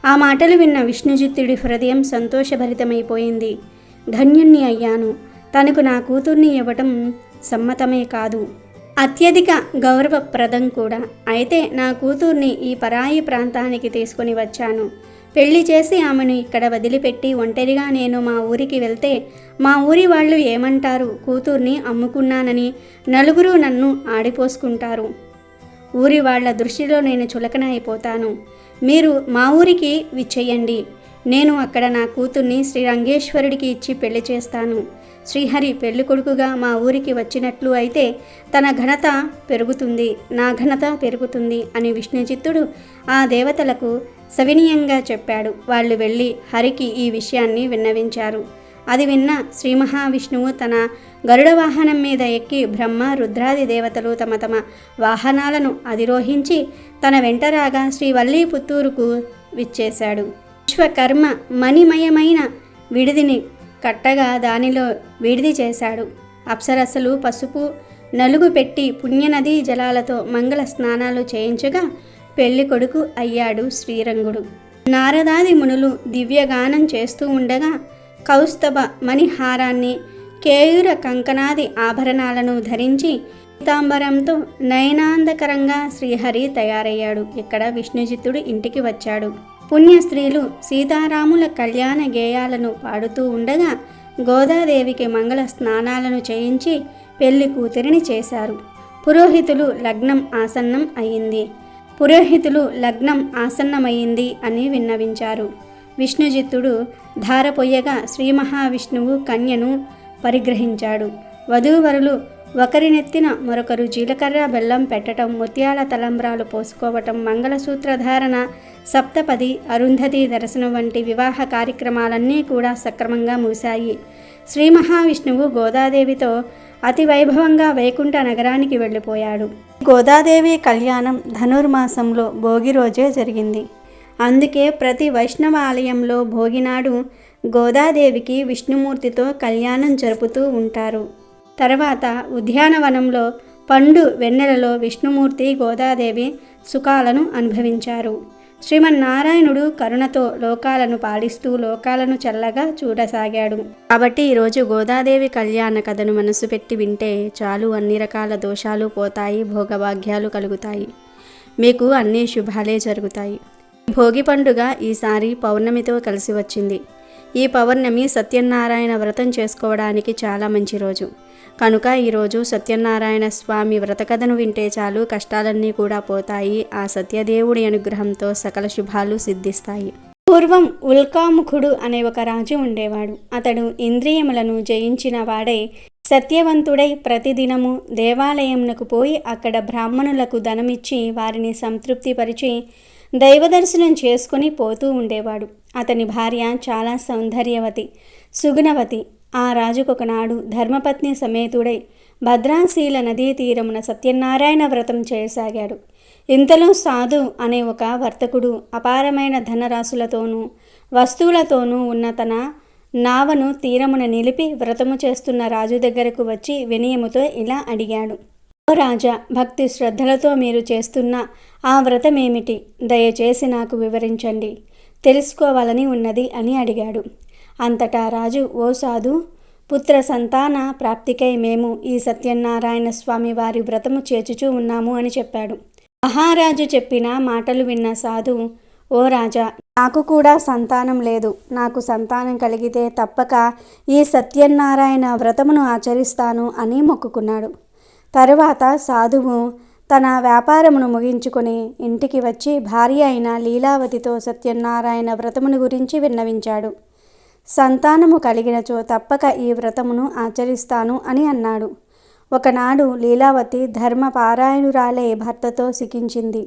ఆ మాటలు విన్న విష్ణుజిత్తుడి హృదయం సంతోషభరితమైపోయింది. ధన్యుణ్ణి అయ్యాను. తనకు నా కూతుర్ని ఇవ్వటం సమ్మతమే కాదు, అత్యధిక గౌరవప్రదం కూడా. అయితే నా కూతుర్ని ఈ పరాయి ప్రాంతానికి తీసుకుని వచ్చాను. పెళ్లి చేసి ఆమెను ఇక్కడ వదిలిపెట్టి ఒంటరిగా నేను మా ఊరికి వెళ్తే మా ఊరి వాళ్ళు ఏమంటారు? కూతుర్ని అమ్ముకున్నానని నలుగురు నన్ను ఆడిపోసుకుంటారు. ఊరి వాళ్ళ దృష్టిలో నేను చులకన అయిపోతాను. మీరు మా ఊరికి విచ్చేయండి. నేను అక్కడ నా కూతుర్ని శ్రీ రంగేశ్వరుడికి ఇచ్చి పెళ్లి చేస్తాను. శ్రీహరి పెళ్ళికొడుకుగా మా ఊరికి వచ్చినట్లు అయితే తన ఘనత పెరుగుతుంది, నా ఘనత పెరుగుతుంది అని విష్ణుచిత్తుడు ఆ దేవతలకు సవినీయంగా చెప్పాడు. వాళ్ళు వెళ్ళి హరికి ఈ విషయాన్ని విన్నవించారు. అది విన్న శ్రీ మహావిష్ణువు తన గరుడ వాహనం మీద ఎక్కి బ్రహ్మ రుద్రాది దేవతలు తమ తమ వాహనాలను అధిరోహించి తన వెంటరాగా శ్రీవల్లి పుత్తూరుకు విచ్చేశాడు. విశ్వకర్మ మణిమయమైన విడిదిని కట్టగా దానిలో విడిది చేశాడు. అప్సరసలు పసుపు నలుగు పెట్టి పుణ్యనదీ జలాలతో మంగళ స్నానాలు చేయించగా పెళ్లి కొడుకు అయ్యాడు శ్రీరంగుడు. నారదాది మునులు దివ్యగానం చేస్తూ ఉండగా కౌస్తభ మణిహారాన్ని, కేయూర కంకణాది ఆభరణాలను ధరించి పీతాంబరంతో నయనాందకరంగా శ్రీహరి తయారయ్యాడు. ఇక్కడ విష్ణుచిత్తుడు ఇంటికి వచ్చాడు. పుణ్య స్త్రీలు సీతారాముల కళ్యాణ గేయాలను పాడుతూ ఉండగా గోదాదేవికి మంగళ స్నానాలను చేయించి పెళ్లి కూతురిని చేశారు. పురోహితులు లగ్నం ఆసన్నమైంది అని విన్నవించారు. విష్ణుచిత్తుడు ధారపొయ్యగా శ్రీ మహావిష్ణువు కన్యను పరిగ్రహించాడు. వధూవరులు ఒకరినెత్తిన మరొకరు జీలకర్ర బెల్లం పెట్టడం, ముత్యాల తలంబ్రాలు పోసుకోవటం, మంగళసూత్రధారణ, సప్తపది, అరుంధతి దర్శనం వంటి వివాహ కార్యక్రమాలన్నీ కూడా సక్రమంగా ముగిశాయి. శ్రీ మహావిష్ణువు గోదాదేవితో అతి వైభవంగా వైకుంఠ నగరానికి వెళ్ళిపోయాడు. గోదాదేవి కళ్యాణం ధనుర్మాసంలో భోగి రోజే జరిగింది. అందుకే ప్రతి వైష్ణవ ఆలయంలో భోగినాడు గోదాదేవికి విష్ణుమూర్తితో కళ్యాణం జరుపుతూ ఉంటారు. తర్వాత ఉద్యానవనంలో పండు వెన్నెలలో విష్ణుమూర్తి గోదాదేవి సుఖాలను అనుభవించారు. శ్రీమన్నారాయణుడు కరుణతో లోకాలను పాలిస్తూ లోకాలను చల్లగా చూడసాగాడు. కాబట్టి ఈరోజు గోదాదేవి కళ్యాణ కథను మనసు పెట్టి వింటే చాలు, అన్ని రకాల దోషాలు పోతాయి, భోగభాగ్యాలు కలుగుతాయి, మీకు అన్ని శుభాలే జరుగుతాయి. భోగి పండుగ ఈసారి పౌర్ణమితో కలిసి వచ్చింది. ఈ పౌర్ణమి సత్యనారాయణ వ్రతం చేసుకోవడానికి చాలా మంచి రోజు కనుక ఈరోజు సత్యనారాయణ స్వామి వ్రత కథను వింటే చాలు, కష్టాలన్నీ కూడా పోతాయి. ఆ సత్యదేవుడి అనుగ్రహంతో సకల శుభాలు సిద్ధిస్తాయి. పూర్వం ఉల్కాముఖుడు అనే ఒక రాజు ఉండేవాడు. అతడు ఇంద్రియములను జయించిన వాడై సత్యవంతుడై ప్రతిదినము దేవాలయంకు పోయి అక్కడ బ్రాహ్మణులకు ధనమిచ్చి వారిని సంతృప్తిపరిచి దైవదర్శనం చేసుకుని పోతూ ఉండేవాడు. అతని భార్య చాలా సౌందర్యవతి, సుగుణవతి. ఆ రాజుకొకనాడు ధర్మపత్ని సమేతుడై భద్రాశీల నదీ తీరమున సత్యనారాయణ వ్రతం చేయసాగాడు. ఇంతలో సాధు అనే ఒక వర్తకుడు అపారమైన ధనరాశులతోనూ వస్తువులతోనూ ఉన్న తన నావను తీరమున నిలిపి వ్రతము చేస్తున్న రాజు దగ్గరకు వచ్చి వినయముతో ఇలా అడిగాడు. ఓ రాజా, భక్తి శ్రద్ధలతో మీరు చేస్తున్న ఆ వ్రతమేమిటి? దయచేసి నాకు వివరించండి, తెలుసుకోవాలని ఉన్నది అని అడిగాడు. అంతటా రాజు, ఓ సాధు, పుత్ర సంతాన ప్రాప్తికై మేము ఈ సత్యనారాయణ స్వామి వారి వ్రతము చేచుచూ ఉన్నాము అని చెప్పాడు. మహారాజు చెప్పిన మాటలు విన్న సాధు, ఓ రాజా, నాకు కూడా సంతానం లేదు. నాకు సంతానం కలిగితే తప్పక ఈ సత్యనారాయణ వ్రతమును ఆచరిస్తాను అని మొక్కుకున్నాడు. తరువాత సాధువు తన వ్యాపారమును ముగించుకొని ఇంటికి వచ్చి భార్య అయిన లీలావతితో సత్యనారాయణ వ్రతమును గురించి విన్నవించాడు. సంతానము కలిగినచో తప్పక ఈ వ్రతమును ఆచరిస్తాను అని అన్నాడు. ఒకనాడు లీలావతి ధర్మపారాయణురాలై భర్తతో సికించింది.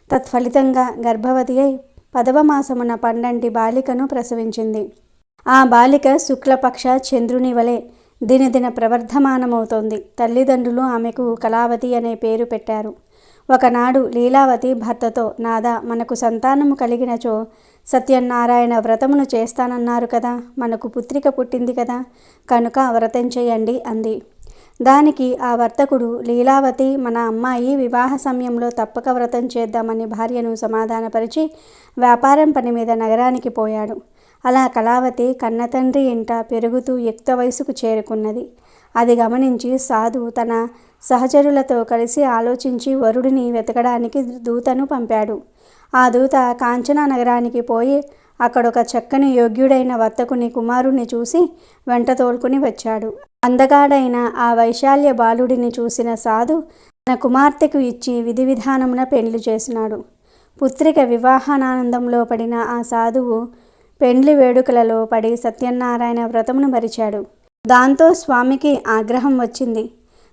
తత్ఫలితంగా గర్భవతి అయి 10వ మాసమున పండంటి బాలికను ప్రసవించింది. ఆ బాలిక శుక్లపక్ష చంద్రుని వలె దినదిన ప్రవర్ధమానమవుతోంది. తల్లిదండ్రులు ఆమెకు కళావతి అనే పేరు పెట్టారు. ఒకనాడు లీలావతి భర్తతో, నాదా, మనకు సంతానము కలిగినచో సత్యనారాయణ వ్రతమును చేస్తానన్నారు కదా, మనకు పుత్రిక పుట్టింది కదా, కనుక వ్రతం చేయండి అంది. దానికి ఆ వర్తకుడు, లీలావతి మన అమ్మాయి వివాహ సమయంలో తప్పక వ్రతం చేద్దామని భార్యను సమాధానపరిచి వ్యాపారం పని మీద నగరానికి పోయాడు. అలా కళావతి కన్నతండ్రి ఇంట పెరుగుతూ యుక్త వయసుకు చేరుకున్నది. అది గమనించి సాధు తన సహచరులతో కలిసి ఆలోచించి వరుడిని వెతకడానికి దూతను పంపాడు. ఆ దూత కాంచనా నగరానికి పోయి అక్కడొక చక్కని యోగ్యుడైన వర్తకుని కుమారుణ్ణి చూసి వెంట తోలుకుని వచ్చాడు. అందగాడైన ఆ వైశాల్య బాలుడిని చూసిన సాధు తన కుమార్తెకు ఇచ్చి విధి విధానమున పెండ్లి చేసినాడు. పుత్రిక వివాహానందంలో పడిన ఆ సాధువు పెండ్లి వేడుకలలో పడి సత్యనారాయణ వ్రతమును మరిచాడు. దాంతో స్వామికి ఆగ్రహం వచ్చింది.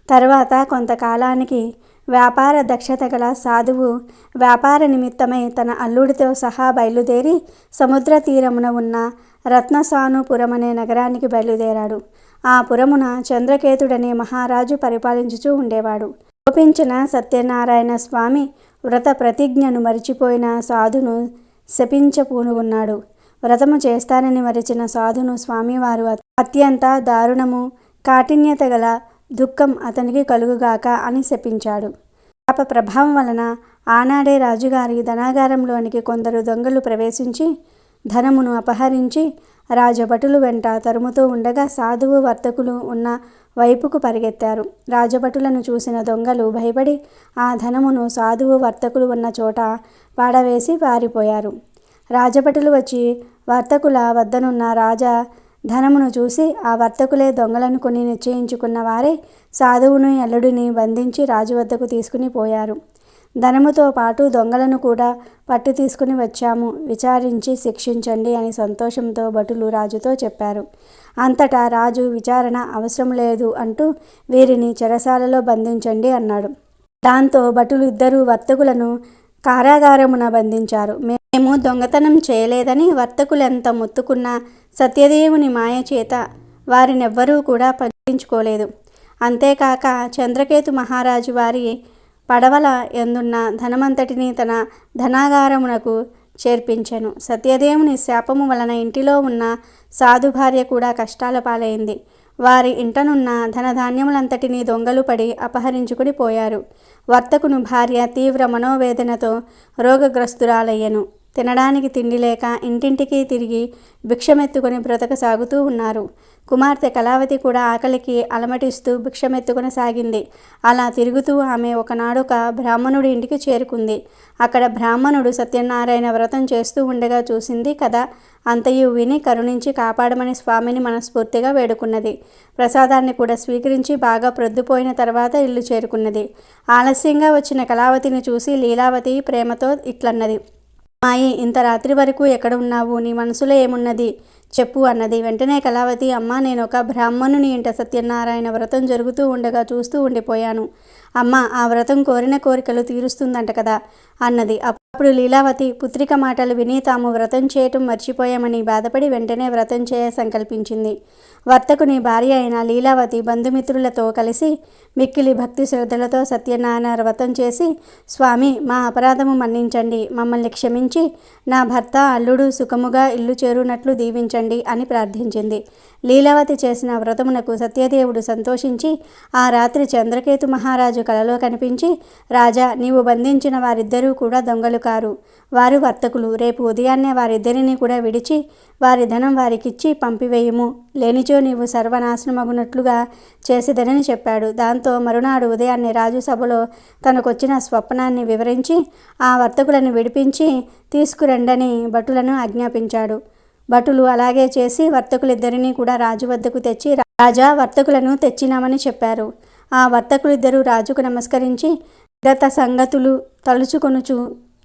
తర్వాత కొంతకాలానికి వ్యాపార దక్షత గల సాధువు వ్యాపార నిమిత్తమై తన అల్లుడితో సహా బయలుదేరి సముద్ర తీరమున ఉన్న రత్నసానుపురం అనే నగరానికి బయలుదేరాడు. ఆ పురమున చంద్రకేతుడనే మహారాజు పరిపాలించుచూ ఉండేవాడు. కోపించిన సత్యనారాయణ స్వామి వ్రత ప్రతిజ్ఞను మరిచిపోయిన సాధును శపించపూనుకున్నాడు. వ్రతము చేస్తానని మరిచిన సాధును స్వామివారు అత్యంత దారుణము కాఠిన్యత గల దుఃఖం అతనికి కలుగుగాక అని శపించాడు. పాప ప్రభావం వలన ఆనాడే రాజుగారి ధనాగారంలోనికి కొందరు దొంగలు ప్రవేశించి ధనమును అపహరించి రాజభటులు వెంట తరుముతూ ఉండగా సాధువు వర్తకులు ఉన్న వైపుకు పరిగెత్తారు. రాజభటులను చూసిన దొంగలు భయపడి ఆ ధనమును సాధువు వర్తకులు ఉన్న చోట పాడవేసి పారిపోయారు. రాజభటులు వచ్చి వర్తకుల వద్దనున్న రాజా ధనమును చూసి ఆ వర్తకులే దొంగలనుకుని నిశ్చయించుకున్న వారే సాధువును అల్లుడిని బంధించి రాజు వద్దకు తీసుకుని పోయారు. ధనముతో పాటు దొంగలను కూడా పట్టు తీసుకుని వచ్చాము, విచారించి శిక్షించండి అని సంతోషంతో భటులు రాజుతో చెప్పారు. అంతటా రాజు విచారణ అవసరం లేదు అంటూ వీరిని చెరసాలలో బంధించండి అన్నాడు. దాంతో భటులు ఇద్దరు వర్తకులను కారాగారమున బంధించారు. మేము దొంగతనం చేయలేదని వర్తకులెంత మొత్తుకున్నా సత్యదేవుని మాయ చేత వారినెవ్వరూ కూడా పట్టించుకోలేదు. అంతేకాక చంద్రకేతు మహారాజు వారి పడవల ఎందున్న ధనమంతటిని తన ధనాగారమునకు చేర్పించెను. సత్యదేవుని శాపము వలన ఇంటిలో ఉన్న సాధు భార్య కూడా కష్టాల పాలైంది. వారి ఇంటనున్న ధనధాన్యములంతటినీ దొంగలు పడి అపహరించుకుని పోయారు. వర్తకుని భార్య తీవ్ర మనోవేదనతో రోగగ్రస్తురాలయ్యను. తినడానికి తిండి లేక ఇంటింటికి తిరిగి భిక్షమెత్తుకొని బ్రతకసాగుతూ ఉన్నారు. కుమార్తె కళావతి కూడా ఆకలికి అలమటిస్తూ భిక్షమెత్తుకొని సాగింది. అలా తిరుగుతూ ఆమె ఒకనాడొక బ్రాహ్మణుడి ఇంటికి చేరుకుంది. అక్కడ బ్రాహ్మణుడు సత్యనారాయణ వ్రతం చేస్తూ ఉండగా చూసింది కదా. అంతయు విని కరుణించి కాపాడమని స్వామిని మనస్ఫూర్తిగా వేడుకున్నది. ప్రసాదాన్ని కూడా స్వీకరించి బాగా ప్రొద్దుపోయిన తర్వాత ఇల్లు చేరుకున్నది. ఆలస్యంగా వచ్చిన కళావతిని చూసి లీలావతి ప్రేమతో ఇట్లన్నది, మాయి, ఇంత రాత్రి వరకు ఎక్కడ ఉన్నావు? నీ మనసులో ఏమున్నది చెప్పు అన్నది. వెంటనే కళావతి, అమ్మ, నేను ఒక బ్రాహ్మణుని ఇంట సత్యనారాయణ వ్రతం జరుగుతూ ఉండగా చూస్తూ ఉండిపోయాను. అమ్మ, ఆ వ్రతం కోరిన కోరికలు తీరుస్తుందంట కదా అన్నది. అప్పుడు లీలావతి పుత్రిక మాటలు విని తాము వ్రతం చేయటం మర్చిపోయామని బాధపడి వెంటనే వ్రతం చేయ సంకల్పించింది. వర్తకుని భార్య అయిన లీలావతి బంధుమిత్రులతో కలిసి మిక్కిలి భక్తి శ్రద్ధలతో సత్యనారాయణ వ్రతం చేసి, స్వామి, మా అపరాధము మన్నించండి, మమ్మల్ని క్షమించి నా భర్త అల్లుడు సుఖముగా ఇల్లు చేరునట్లు దీవించండి అని ప్రార్థించింది. లీలావతి చేసిన వ్రతమునకు సత్యదేవుడు సంతోషించి ఆ రాత్రి చంద్రకేతు మహారాజు కలలో కనిపించి, రాజా, నీవు బంధించిన వారిద్దరూ కూడా దొంగలు కారు, వారు వర్తకులు. రేపు ఉదయాన్నే వారిద్దరిని కూడా విడిచి వారి ధనం వారికిచ్చి పంపివేయుము, లేనిచో నీవు సర్వనాశనమగునట్లుగా చేసేదనని చెప్పాడు. దాంతో మరునాడు ఉదయాన్నే రాజు సభలో తనకొచ్చిన స్వప్నాన్ని వివరించి ఆ వర్తకులను విడిపించి తీసుకురండని భటులను ఆజ్ఞాపించాడు. భటులు అలాగే చేసి వర్తకులిద్దరినీ కూడా రాజు వద్దకు తెచ్చి, రాజా, వర్తకులను తెచ్చినామని చెప్పారు. ఆ వర్తకులిద్దరూ రాజుకు నమస్కరించి గత సంగతులు తలుచుకొనుచు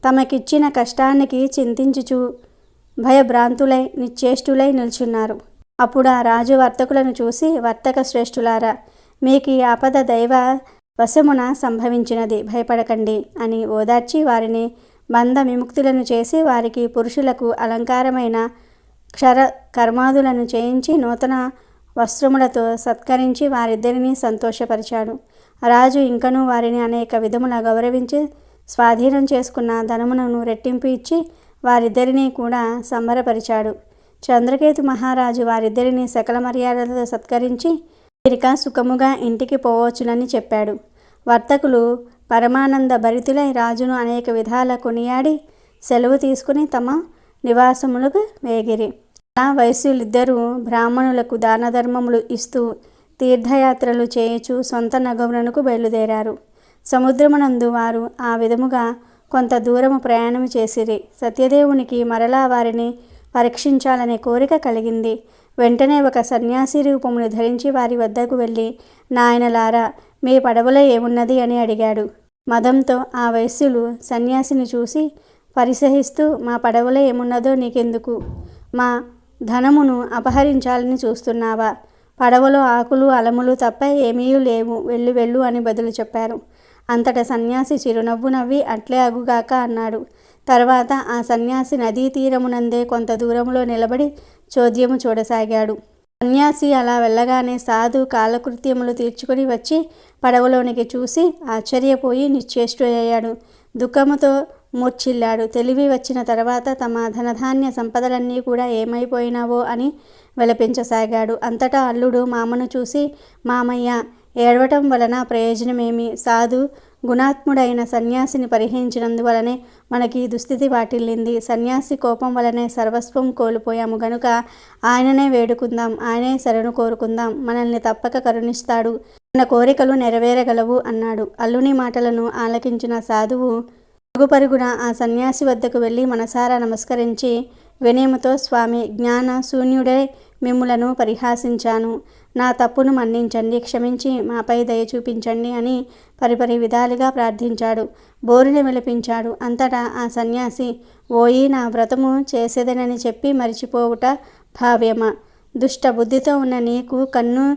తమకిచ్చిన కష్టానికి చింతించుచు భయభ్రాంతులై నిశ్చేష్టులై నిల్చున్నారు. అప్పుడు ఆ రాజు వర్తకులను చూసి, వర్తక శ్రేష్ఠులారా, మీకు ఈ ఆపద దైవ వశమున సంభవించినది, భయపడకండి అని ఓదార్చి వారిని బంధ విముక్తులను చేసి వారికి పురుషులకు అలంకారమైన క్షర కర్మాదులను చేయించి నూతన వస్త్రములతో సత్కరించి వారిద్దరినీ సంతోషపరిచాడు. రాజు ఇంకనూ వారిని అనేక విధముల గౌరవించి స్వాధీనం చేసుకున్న ధనమును రెట్టింపు ఇచ్చి వారిద్దరినీ కూడా సంబరపరిచాడు. చంద్రకేతు మహారాజు వారిద్దరినీ సకల మర్యాదలతో సత్కరించి వీరిక సుఖముగా ఇంటికి పోవచ్చునని చెప్పాడు. వర్తకులు పరమానంద భరితులై రాజును అనేక విధాల కొనియాడి సెలవు తీసుకుని తమ నివాసములకు వేగిరి. అలా వైశ్యులిద్దరూ బ్రాహ్మణులకు దానధర్మములు ఇస్తూ తీర్థయాత్రలు చేయుచు సొంత నగమునకు బయలుదేరారు. సముద్రమునందు వారు ఆ విధముగా కొంత దూరము ప్రయాణము చేసిరి. సత్యదేవునికి మరలా వారిని పరీక్షించాలనే కోరిక కలిగింది. వెంటనే ఒక సన్యాసి రూపమును ధరించి వారి వద్దకు వెళ్ళి, నాయనలారా, మీ పడవలో ఏమున్నది అని అడిగాడు. మదంతో ఆ వైశ్యులు సన్యాసిని చూసి పరిసహిస్తూ, మా పడవలో ఏమున్నదో నీకెందుకు? మా ధనమును అపహరించాలని చూస్తున్నావా? పడవలో ఆకులు అలములు తప్ప ఏమీ లేవు, వెళ్ళు వెళ్ళు అని బదులు చెప్పారు. అంతటా సన్యాసి చిరునవ్వు నవ్వి అట్లే అగుగాక అన్నాడు. తర్వాత ఆ సన్యాసి నదీ తీరమునందే కొంత దూరంలో నిలబడి చోద్యము చూడసాగాడు. సన్యాసి అలా వెళ్ళగానే సాధు కాలకృత్యములు తీర్చుకుని వచ్చి పడవలోనికి చూసి ఆశ్చర్యపోయి నిశ్చేష్టుడయ్యాడు. దుఃఖముతో మూర్ఛిల్లాడు. తెలివి వచ్చిన తర్వాత తమ ధనధాన్య సంపదలన్నీ కూడా ఏమైపోయినావో అని విలపించసాగాడు. అంతటా అల్లుడు మామను చూసి, మామయ్య, ఏడవటం వలన ప్రయోజనమేమి? సాధు గుణాత్ముడైన సన్యాసిని పరిహరించినందువలనే మనకి దుస్థితి వాటిల్లింది. సన్యాసి కోపం వలనే సర్వస్వం కోల్పోయాము గనుక ఆయననే వేడుకుందాం, ఆయనే శరణు కోరుకుందాం, మనల్ని తప్పక కరుణిస్తాడు, మన కోరికలు నెరవేరగలవు అన్నాడు. అల్లుని మాటలను ఆలకించిన సాధువు పరుగుపరుగున ఆ సన్యాసి వద్దకు వెళ్ళి మనసారా నమస్కరించి వినయముతో, స్వామి, జ్ఞాన శూన్యుడై మిమ్ములను పరిహాసించాను, నా తప్పును మన్నించండి, క్షమించి మాపై దయ చూపించండి అని పరిపరి విధాలుగా ప్రార్థించాడు. బోరుని విలపించాడు. అంతటా ఆ సన్యాసి, ఓయి, నా వ్రతము చేసేదనని చెప్పి మరిచిపోవుట భావ్యమా? దుష్ట బుద్ధితో ఉన్న నీకు కన్ను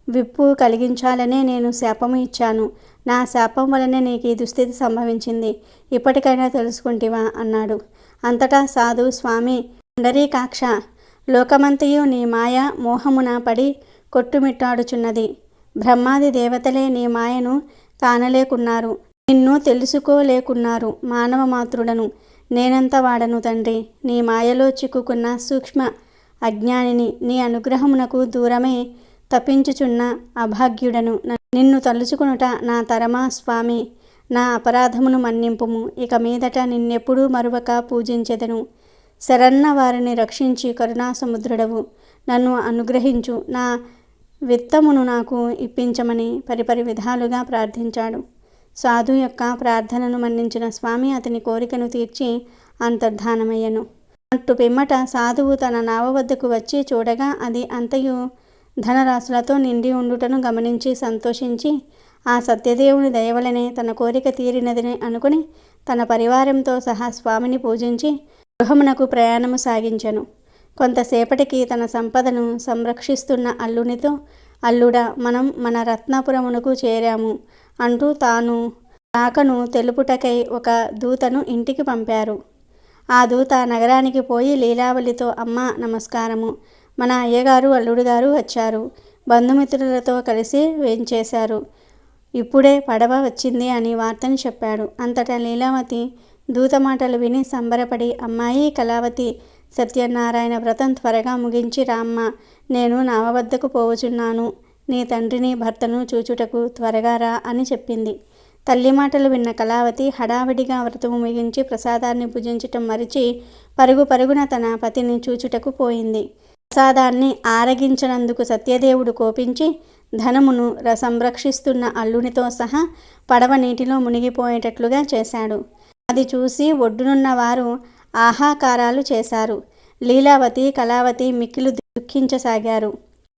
విప్పు కలిగించాలనే నేను శాపము ఇచ్చాను. నా శాపం వలనే నీకు ఈ దుస్థితి సంభవించింది. ఇప్పటికైనా తెలుసుకుంటివా అన్నాడు. అంతటా సాధు, స్వామి పుండరీకాక్ష, లోకమంతయు నీ మాయ మోహమున పడి కొట్టుమిట్టాడుచున్నది. బ్రహ్మాది దేవతలే నీ మాయను కానలేకున్నారు, నిన్ను తెలుసుకోలేకున్నారు. మానవ మాతృడను నేనంత వాడను తండ్రి, నీ మాయలో చిక్కుకున్న సూక్ష్మ అజ్ఞానిని, నీ అనుగ్రహమునకు దూరమే తప్పించుచున్న అభాగ్యుడను. నిన్ను తలుచుకునుట నా తరమా స్వామి, నా అపరాధమును మన్నింపుము. ఇక మీదట నిన్నెప్పుడూ మరువక పూజించెదను. శరన్న వారిని రక్షించి కరుణా సముద్రుడవు, నన్ను అనుగ్రహించు, నా విత్తమును నాకు ఇప్పించమని పరిపరి విధాలుగా ప్రార్థించాడు. సాధు యొక్క ప్రార్థనను మన్నించిన స్వామి అతని కోరికను తీర్చి అంతర్ధానమయ్యను. అట్టు పిమ్మట సాధువు తన నావ వద్దకు వచ్చి చూడగా అది అంతయు ధనరాశులతో నిండి ఉండుటను గమనించి సంతోషించి, ఆ సత్యదేవుని దయవలనే తన కోరిక తీరినదని అనుకుని తన పరివారంతో సహా స్వామిని పూజించి గృహమునకు ప్రయాణము సాగించెను. కొంతసేపటికి తన సంపదను సంరక్షిస్తున్న అల్లునితో, అల్లుడా, మనం మన రత్నాపురమునకు చేరాము అంటూ తాను రాకను తెలుపుటకై ఒక దూతను ఇంటికి పంపారు. ఆ దూత నగరానికి పోయి లీలావళితో, అమ్మ నమస్కారము, మన అయ్యగారు అల్లుడు గారు వచ్చారు, బంధుమిత్రులతో కలిసి వేంచేశారు, ఇప్పుడే పడవ వచ్చింది అని వార్తను చెప్పాడు. అంతటా లీలావతి దూత మాటలు విని సంబరపడి, అమ్మాయి కళావతి, సత్యనారాయణ వ్రతం త్వరగా ముగించి రామ్మ, నేను నావ వద్దకు పోవచున్నాను, నీ తండ్రిని భర్తను చూచుటకు త్వరగా రా అని చెప్పింది. తల్లి మాటలు విన్న కళావతి హడావిడిగా వ్రతము ముగించి ప్రసాదాన్ని భుజించటం మరిచి పరుగు పరుగున తన పతిని చూచుటకు పోయింది. ప్రసాదాన్ని ఆరగించనందుకు సత్యదేవుడు కోపించి ధనమును సంరక్షిస్తున్న అల్లునితో సహా పడవ నీటిలో మునిగిపోయేటట్లుగా చేశాడు. అది చూసి ఒడ్డునున్న వారు ఆహాకారాలు చేశారు. లీలావతి, కళావతి మిక్కిలు దుఃఖించసాగారు.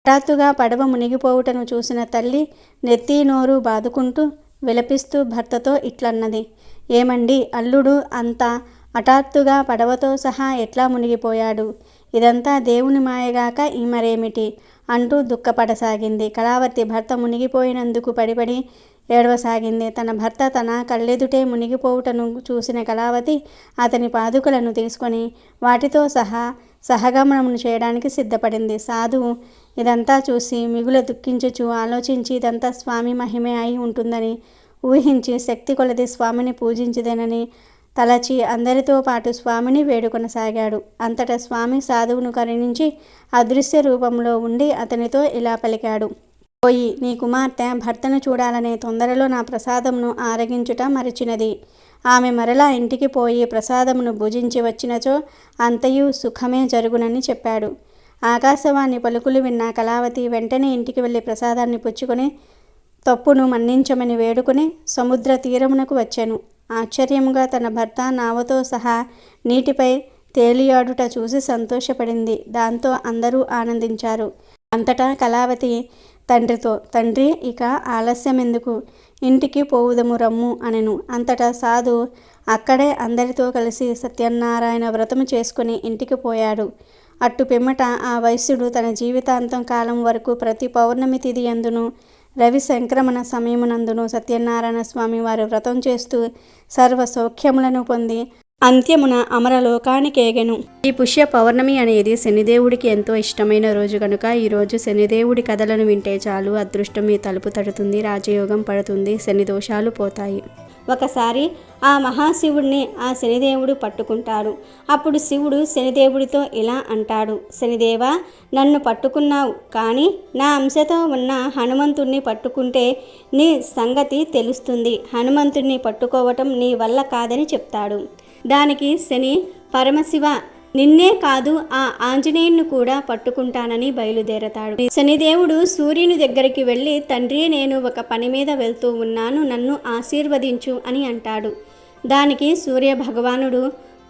హఠాత్తుగా పడవ మునిగిపోవుటను చూసిన తల్లి నెత్తి నోరు బాదుకుంటూ విలపిస్తూ భర్తతో ఇట్లన్నది, ఏమండి, అల్లుడు అంత హఠాత్తుగా పడవతో సహా ఎట్లా మునిగిపోయాడు? ఇదంతా దేవుని మాయగాక ఈ మరేమిటి అంటూ దుఃఖపడసాగింది. కళావతి భర్త మునిగిపోయినందుకు పడిపడి ఏడవసాగింది. తన భర్త తన కళ్ళెదుటే మునిగిపోవుటను చూసిన కళావతి అతని పాదుకలను తీసుకొని వాటితో సహా సహగమనమును చేయడానికి సిద్ధపడింది. సాధువు ఇదంతా చూసి మిగుల దుఃఖించుచు ఆలోచించి ఇదంతా స్వామి మహిమే అయి ఉంటుందని ఊహించి శక్తి కొలది స్వామిని పూజించదేనని తలచి అందరితో పాటు స్వామిని వేడుకొనసాగాడు. అంతటా స్వామి సాధువును కరుణించి అదృశ్య రూపంలో ఉండి అతనితో ఇలా పలికాడు, పోయి నీ కుమార్తె భర్తను చూడాలనే తొందరలో నా ప్రసాదమును ఆరగించుట మరిచినది. ఆమె మరలా ఇంటికి పోయి ప్రసాదమును భుజించి వచ్చినచో అంతయు సుఖమే జరుగునని చెప్పాడు. ఆకాశవాణి పలుకులు విన్న కళావతి వెంటనే ఇంటికి వెళ్ళి ప్రసాదాన్ని పుచ్చుకొని తప్పును మన్నించమని వేడుకొని సముద్ర తీరమునకు వచ్చెను. ఆశ్చర్యముగా తన భర్త నావతో సహా నీటిపై తేలియాడుట చూసి సంతోషపడింది. దాంతో అందరూ ఆనందించారు. అంతటా కళావతి తండ్రితో, తండ్రి, ఇక ఆలస్యమెందుకు, ఇంటికి పోవుదము రమ్ము అనెను. అంతటా సాధు అక్కడే అందరితో కలిసి సత్యనారాయణ వ్రతము చేసుకుని ఇంటికి పోయాడు. అట్టు పిమ్మట ఆ వైశ్యుడు తన జీవితాంతం కాలం వరకు ప్రతి పౌర్ణమి తిథి యందును రవి సంక్రమణ సమయమునందును సత్యనారాయణ స్వామి వారి వ్రతం చేస్తూ సర్వ సౌఖ్యములను పొంది అంత్యమున అమరలోకానికేగెను. ఈ పుష్య పౌర్ణమి అనేది శనిదేవుడికి ఎంతో ఇష్టమైన రోజు కనుక ఈరోజు శనిదేవుడి కథలను వింటే చాలు అదృష్టం మీ తలుపు తడుతుంది, రాజయోగం పడుతుంది, శని దోషాలు పోతాయి. ఒకసారి ఆ మహాశివుడిని ఆ శనిదేవుడు పట్టుకుంటాడు. అప్పుడు శివుడు శనిదేవుడితో ఇలా అంటాడు, శనిదేవా, నన్ను పట్టుకున్నావు, కానీ నా అంశతో ఉన్న హనుమంతుణ్ణి పట్టుకుంటే నీ సంగతి తెలుస్తుంది. హనుమంతుణ్ణి పట్టుకోవటం నీ వల్ల కాదని చెప్తాడు. దానికి శని, పరమశివ, నిన్నే కాదు ఆ ఆంజనేయుణ్ణి కూడా పట్టుకుంటానని బయలుదేరతాడు. శనిదేవుడు సూర్యుని దగ్గరికి వెళ్ళి, తండ్రి, నేను ఒక పని మీద వెళ్తూ ఉన్నాను, నన్ను ఆశీర్వదించు అని అంటాడు. దానికి సూర్య భగవానుడు,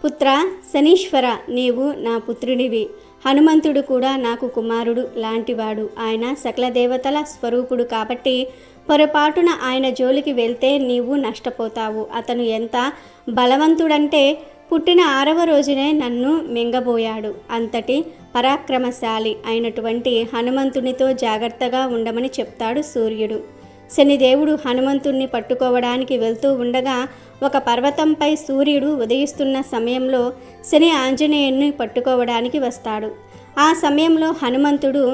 పుత్ర శనీశ్వర, నీవు నా పుత్రుడివి. హనుమంతుడు కూడా నాకు కుమారుడు లాంటివాడు. ఆయన సకల దేవతల స్వరూపుడు కాబట్టి పొరపాటున ఆయన జోలికి వెళ్తే నీవు నష్టపోతావు. అతను ఎంత బలవంతుడంటే పుట్టిన 6వ రోజునే నన్ను మింగబోయాడు. అంతటి పరాక్రమశాలి అయినటువంటి హనుమంతునితో జాగ్రత్తగా ఉండమని చెప్తాడు సూర్యుడు. శనిదేవుడు హనుమంతుణ్ణి పట్టుకోవడానికి వెళ్తూ ఉండగా ఒక పర్వతంపై సూర్యుడు ఉదయిస్తున్న సమయంలో శని ఆంజనేయుణ్ణి పట్టుకోవడానికి వస్తాడు. ఆ సమయంలో హనుమంతుడు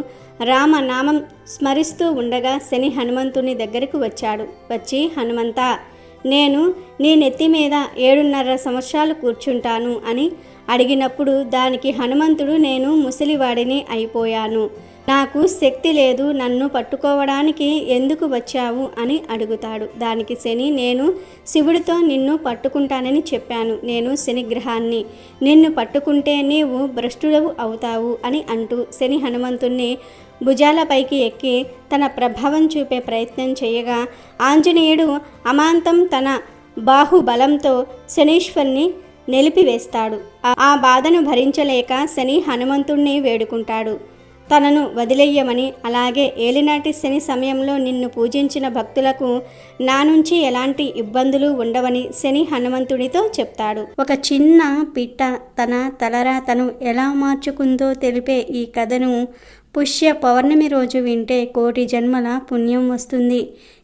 రామనామం స్మరిస్తూ ఉండగా శని హనుమంతుని దగ్గరకు వచ్చాడు. వచ్చి, హనుమంతా, నేను నీ నెత్తి మీద 7.5 సంవత్సరాలు కూర్చుంటాను అని అడిగినప్పుడు దానికి హనుమంతుడు, నేను ముసలివాడిని అయిపోయాను, నాకు శక్తి లేదు, నన్ను పట్టుకోవడానికి ఎందుకు వచ్చావు అని అడుగుతాడు. దానికి శని, నేను శివుడితో నిన్ను పట్టుకుంటానని చెప్పాను, నేను శనిగ్రహాన్ని, నిన్ను పట్టుకుంటే నీవు భ్రష్టుడవు అవుతావు అని అంటూ శని హనుమంతుణ్ణి భుజాలపైకి ఎక్కి తన ప్రభావం చూపే ప్రయత్నం చేయగా ఆంజనేయుడు అమాంతం తన బాహుబలంతో శనీశ్వరుని నిలిపివేస్తాడు. ఆ బాధను భరించలేక శని హనుమంతుణ్ణి వేడుకుంటాడు, తనను వదిలేయమని. అలాగే ఏలినాటి శని సమయంలో నిన్ను పూజించిన భక్తులకు నా నుంచి ఎలాంటి ఇబ్బందులు ఉండవని శని హనుమంతుడితో చెప్తాడు. ఒక చిన్న పిట్ట తన తలరాతను ఎలా మార్చుకుందో తెలిపే ఈ కథను పుష్య పౌర్ణమి రోజు వింటే కోటి జన్మల పుణ్యం వస్తుంది.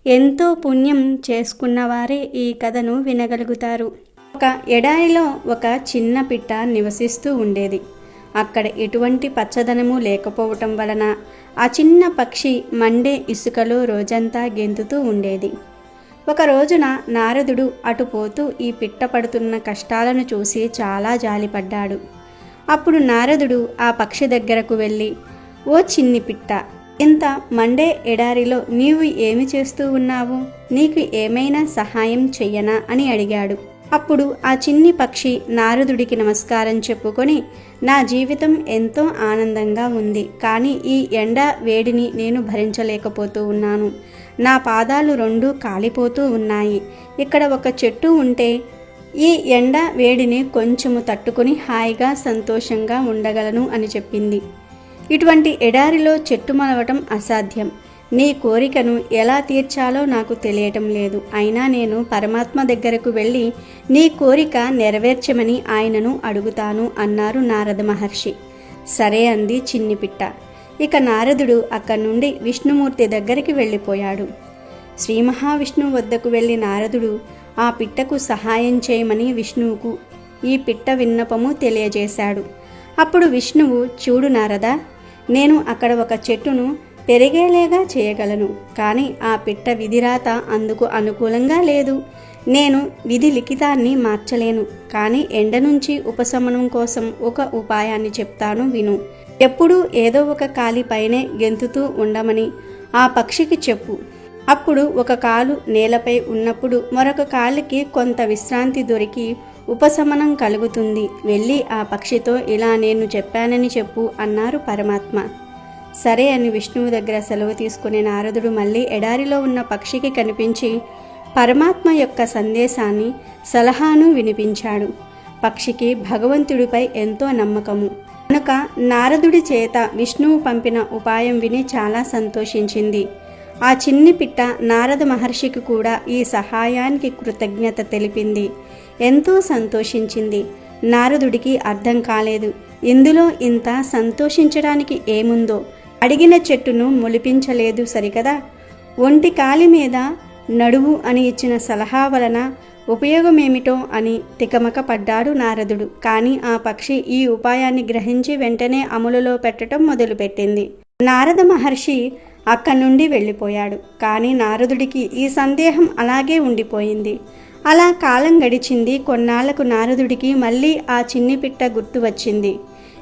ఎంతో పుణ్యం చేసుకున్న వారే ఈ కథను వినగలుగుతారు. ఒక ఎడారిలో ఒక చిన్న పిట్ట నివసిస్తూ ఉండేది. అక్కడ ఎటువంటి పచ్చదనము లేకపోవటం వలన ఆ చిన్న పక్షి మండే ఇసుకలో రోజంతా గెంతుతూ ఉండేది. ఒక రోజున నారదుడు అటుపోతూ ఈ పిట్ట పడుతున్న కష్టాలను చూసి చాలా జాలిపడ్డాడు. అప్పుడు నారదుడు ఆ పక్షి దగ్గరకు వెళ్ళి, ఓ చిన్ని పిట్ట, ఇంత మండే ఎడారిలో నీవు ఏమి చేస్తూ ఉన్నావు? నీకు ఏమైనా సహాయం చెయ్యనా అని అడిగాడు. అప్పుడు ఆ చిన్ని పక్షి నారదుడికి నమస్కారం చెప్పుకొని, నా జీవితం ఎంతో ఆనందంగా ఉంది, కానీ ఈ ఎండ వేడిని నేను భరించలేకపోతూ ఉన్నాను. నా పాదాలు 2 కాలిపోతూ ఉన్నాయి. ఇక్కడ ఒక చెట్టు ఉంటే ఈ ఎండ వేడిని కొంచెము తట్టుకొని హాయిగా సంతోషంగా ఉండగలను అని చెప్పింది. ఇటువంటి ఎడారిలో చెట్టు మొలవటం అసాధ్యం. నీ కోరికను ఎలా తీర్చాలో నాకు తెలియటం లేదు. అయినా నేను పరమాత్మ దగ్గరకు వెళ్ళి నీ కోరిక నెరవేర్చమని ఆయనను అడుగుతాను అన్నారు నారద మహర్షి. సరే అంది చిన్ని పిట్ట. ఇక నారదుడు అక్కడి నుండి విష్ణుమూర్తి దగ్గరికి వెళ్ళిపోయాడు. శ్రీ మహావిష్ణువు వద్దకు వెళ్ళి నారదుడు ఆ పిట్టకు సహాయం చేయమని విష్ణువుకు ఈ పిట్ట విన్నపము తెలియజేశాడు. అప్పుడు విష్ణువు, చూడు నారదా, నేను అక్కడ ఒక చెట్టును పెరిగేలేగా చేయగలను, కానీ ఆ పిట్ట విధిరాత అందుకు అనుకూలంగా లేదు. నేను విధి లిఖితాన్ని మార్చలేను, కానీ ఎండ నుంచి ఉపశమనం కోసం ఒక ఉపాయాన్ని చెప్తాను, విను. ఎప్పుడూ ఏదో ఒక కాలిపైనే గెంతుతూ ఉండమని ఆ పక్షికి చెప్పు. అప్పుడు ఒక కాలు నేలపై ఉన్నప్పుడు మరొక కాలికి కొంత విశ్రాంతి దొరికి ఉపశమనం కలుగుతుంది. వెళ్ళి ఆ పక్షితో ఇలా నేను చెప్పానని చెప్పు అన్నారు పరమాత్మ. సరే అని విష్ణువు దగ్గర సెలవు తీసుకునే నారదుడు మళ్ళీ ఎడారిలో ఉన్న పక్షికి కనిపించి పరమాత్మ యొక్క సందేశాన్ని, సలహాను వినిపించాడు. పక్షికి భగవంతుడిపై ఎంతో నమ్మకము కనుక నారదుడి చేత విష్ణువు పంపిన ఉపాయం విని చాలా సంతోషించింది. ఆ చిన్ని పిట్ట నారద మహర్షికి కూడా ఈ సహాయానికి కృతజ్ఞత తెలిపింది. ఎంతో సంతోషించింది. నారదుడికి అర్థం కాలేదు, ఇందులో ఇంత సంతోషించడానికి ఏముందో? అడిగిన చెట్టును మొలిపించలేదు సరికదా. ఒంటి కాలి మీద నడువు అని ఇచ్చిన సలహా వలన ఉపయోగమేమిటో అని తికమక పడ్డాడు నారదుడు. కానీ ఆ పక్షి ఈ ఉపాయాన్ని గ్రహించి వెంటనే అమలులో పెట్టడం మొదలుపెట్టింది. నారద మహర్షి అక్కడి నుండి వెళ్ళిపోయాడు. కానీ నారదుడికి ఈ సందేహం అలాగే ఉండిపోయింది. అలా కాలం గడిచింది. కొన్నాళ్లకు నారదుడికి మళ్ళీ ఆ చిన్ని పిట్ట గుర్తు వచ్చింది.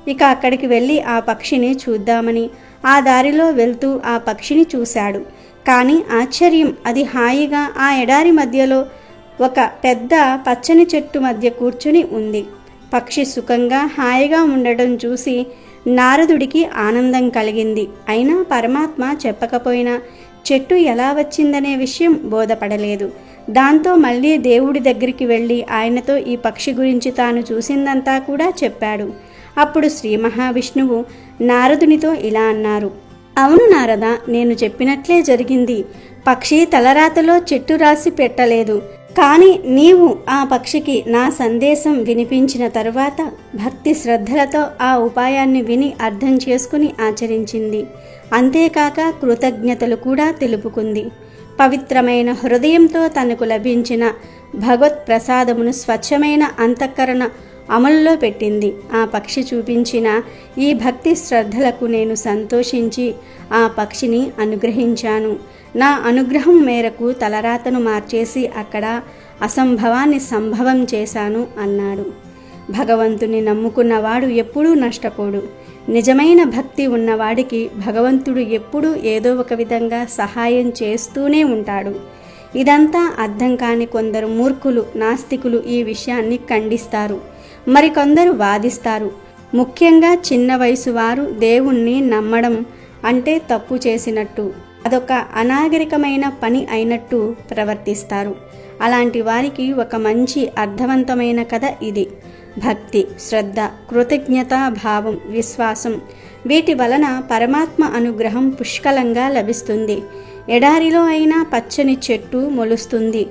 ఇక అక్కడికి వెళ్ళి ఆ పక్షిని చూద్దామని ఆ దారిలో వెళ్తూ ఆ పక్షిని చూశాడు. కానీ ఆశ్చర్యం, అది హాయిగా ఆ ఎడారి మధ్యలో ఒక పెద్ద పచ్చని చెట్టు మధ్య కూర్చుని ఉంది. పక్షి సుఖంగా హాయిగా ఉండడం చూసి నారదుడికి ఆనందం కలిగింది. అయినా పరమాత్మ చెప్పకపోయినా చెట్టు ఎలా వచ్చిందనే విషయం బోధపడలేదు. దాంతో మళ్ళీ దేవుడి దగ్గరికి వెళ్ళి ఆయనతో ఈ పక్షి గురించి తాను చూసిందంతా కూడా చెప్పాడు. అప్పుడు శ్రీ మహావిష్ణువు నారదునితో ఇలా అన్నారు: అవును నారద, నేను చెప్పినట్లే జరిగింది. పక్షి తలరాతలో చెట్టు రాసి పెట్టలేదు. కానీ నీవు ఆ పక్షికి నా సందేశం వినిపించిన తరువాత భక్తి శ్రద్ధలతో ఆ ఉపాయాన్ని విని అర్థం చేసుకుని ఆచరించింది. అంతేకాక కృతజ్ఞతలు కూడా తెలుపుకుంది. పవిత్రమైన హృదయంతో తనకు లభించిన భగవత్ ప్రసాదమును స్వచ్ఛమైన అంతఃకరణ అమలులో పెట్టింది. ఆ పక్షి చూపించిన ఈ భక్తి శ్రద్ధలకు నేను సంతోషించి ఆ పక్షిని అనుగ్రహించాను. నా అనుగ్రహం మేరకు తలరాతను మార్చేసి అక్కడ అసంభవాన్ని సంభవం చేశాను అన్నాడు. భగవంతుని నమ్ముకున్నవాడు ఎప్పుడూ నష్టపోడు. నిజమైన భక్తి ఉన్నవాడికి భగవంతుడు ఎప్పుడూ ఏదో ఒక విధంగా సహాయం చేస్తూనే ఉంటాడు. ఇదంతా అర్థం కాని కొందరు మూర్ఖులు, నాస్తికులు ఈ విషయాన్ని ఖండిస్తారు. మరికొందరు వాదిస్తారు. ముఖ్యంగా చిన్న వయసు వారు దేవుణ్ణి నమ్మడం అంటే తప్పు చేసినట్టు, అదొక అనాగరికమైన పని అయినట్టు ప్రవర్తిస్తారు. అలాంటి వారికి ఒక మంచి అర్థవంతమైన కథ ఇది. భక్తి, శ్రద్ధ, కృతజ్ఞత భావం, విశ్వాసం వీటి వలన పరమాత్మ అనుగ్రహం పుష్కలంగా లభిస్తుంది. ఎడారిలో అయినా పచ్చని చెట్టు మొలుస్తుంది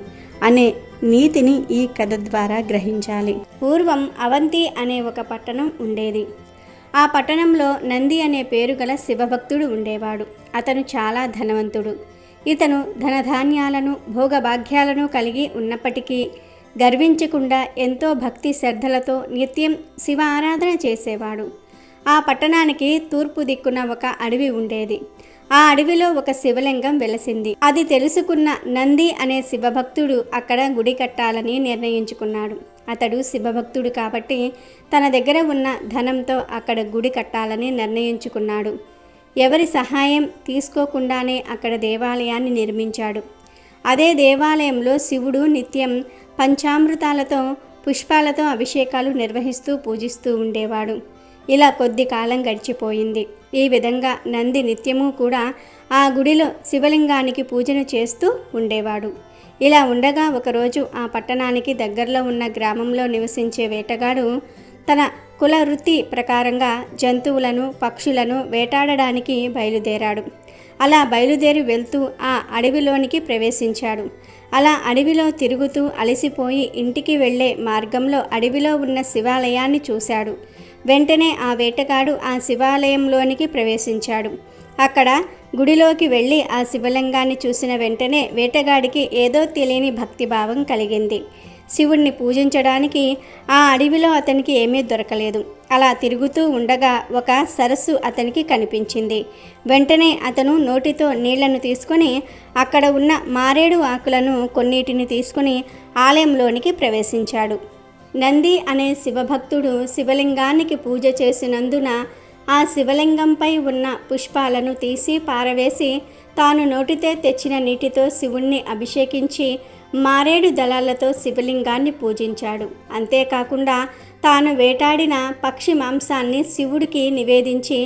అనే నీతిని ఈ కథ ద్వారా గ్రహించాలి. పూర్వం అవంతి అనే ఒక పట్టణం ఉండేది. ఆ పట్టణంలో నంది అనే పేరు గల శివభక్తుడు ఉండేవాడు. అతను చాలా ధనవంతుడు. ఇతను ధనధాన్యాలను భోగభాగ్యాలను కలిగి ఉన్నప్పటికీ గర్వించకుండా ఎంతో భక్తి శ్రద్ధలతో నిత్యం శివ ఆరాధన చేసేవాడు. ఆ పట్టణానికి తూర్పు దిక్కున ఒక అడవి ఉండేది. ఆ అడవిలో ఒక శివలింగం వెలసింది. అది తెలుసుకున్న నంది అనే శివభక్తుడు అక్కడ గుడి కట్టాలని నిర్ణయించుకున్నాడు. అతడు శివభక్తుడు కాబట్టి తన దగ్గర ఉన్న ధనంతో అక్కడ గుడి కట్టాలని నిర్ణయించుకున్నాడు. ఎవరి సహాయం తీసుకోకుండానే అక్కడ దేవాలయాన్ని నిర్మించాడు. అదే దేవాలయంలో శివుడు నిత్యం పంచామృతాలతో పుష్పాలతో అభిషేకాలు నిర్వహిస్తూ పూజిస్తూ ఉండేవాడు. ఇలా కొద్ది కాలం గడిచిపోయింది. ఈ విధంగా నంది నిత్యము కూడా ఆ గుడిలో శివలింగానికి పూజను చేస్తూ ఉండేవాడు. ఇలా ఉండగా ఒకరోజు ఆ పట్టణానికి దగ్గరలో ఉన్న గ్రామంలో నివసించే వేటగాడు తన కుల వృత్తి ప్రకారంగా జంతువులను, పక్షులను వేటాడడానికి బయలుదేరాడు. అలా బయలుదేరి వెళ్తూ ఆ అడవిలోనికి ప్రవేశించాడు. అలా అడవిలో తిరుగుతూ అలసిపోయి ఇంటికి వెళ్ళే మార్గంలో అడవిలో ఉన్న శివాలయాన్ని చూశాడు. వెంటనే ఆ వేటగాడు ఆ శివాలయంలోనికి ప్రవేశించాడు. అక్కడ గుడిలోకి వెళ్ళి ఆ శివలింగాన్ని చూసిన వెంటనే వేటగాడికి ఏదో తెలియని భక్తిభావం కలిగింది. శివుణ్ణి పూజించడానికి ఆ అడవిలో అతనికి ఏమీ దొరకలేదు. అలా తిరుగుతూ ఉండగా ఒక సరస్సు అతనికి కనిపించింది. వెంటనే అతను నోటితో నీళ్లను తీసుకొని అక్కడ ఉన్న మారేడు ఆకులను కొన్నిటిని తీసుకుని ఆలయంలోనికి ప్రవేశించాడు. నంది అనే శివభక్తుడు శివలింగానికి పూజ చేసినందున ఆ శివలింగంపై ఉన్న పుష్పాలను తీసి పారవేసి తాను నోటితే తెచ్చిన నీటితో శివుణ్ణి అభిషేకించి మారేడు దళాలతో శివలింగాన్ని పూజించాడు. అంతేకాకుండా తాను వేటాడిన పక్షి మాంసాన్ని శివుడికి నివేదించి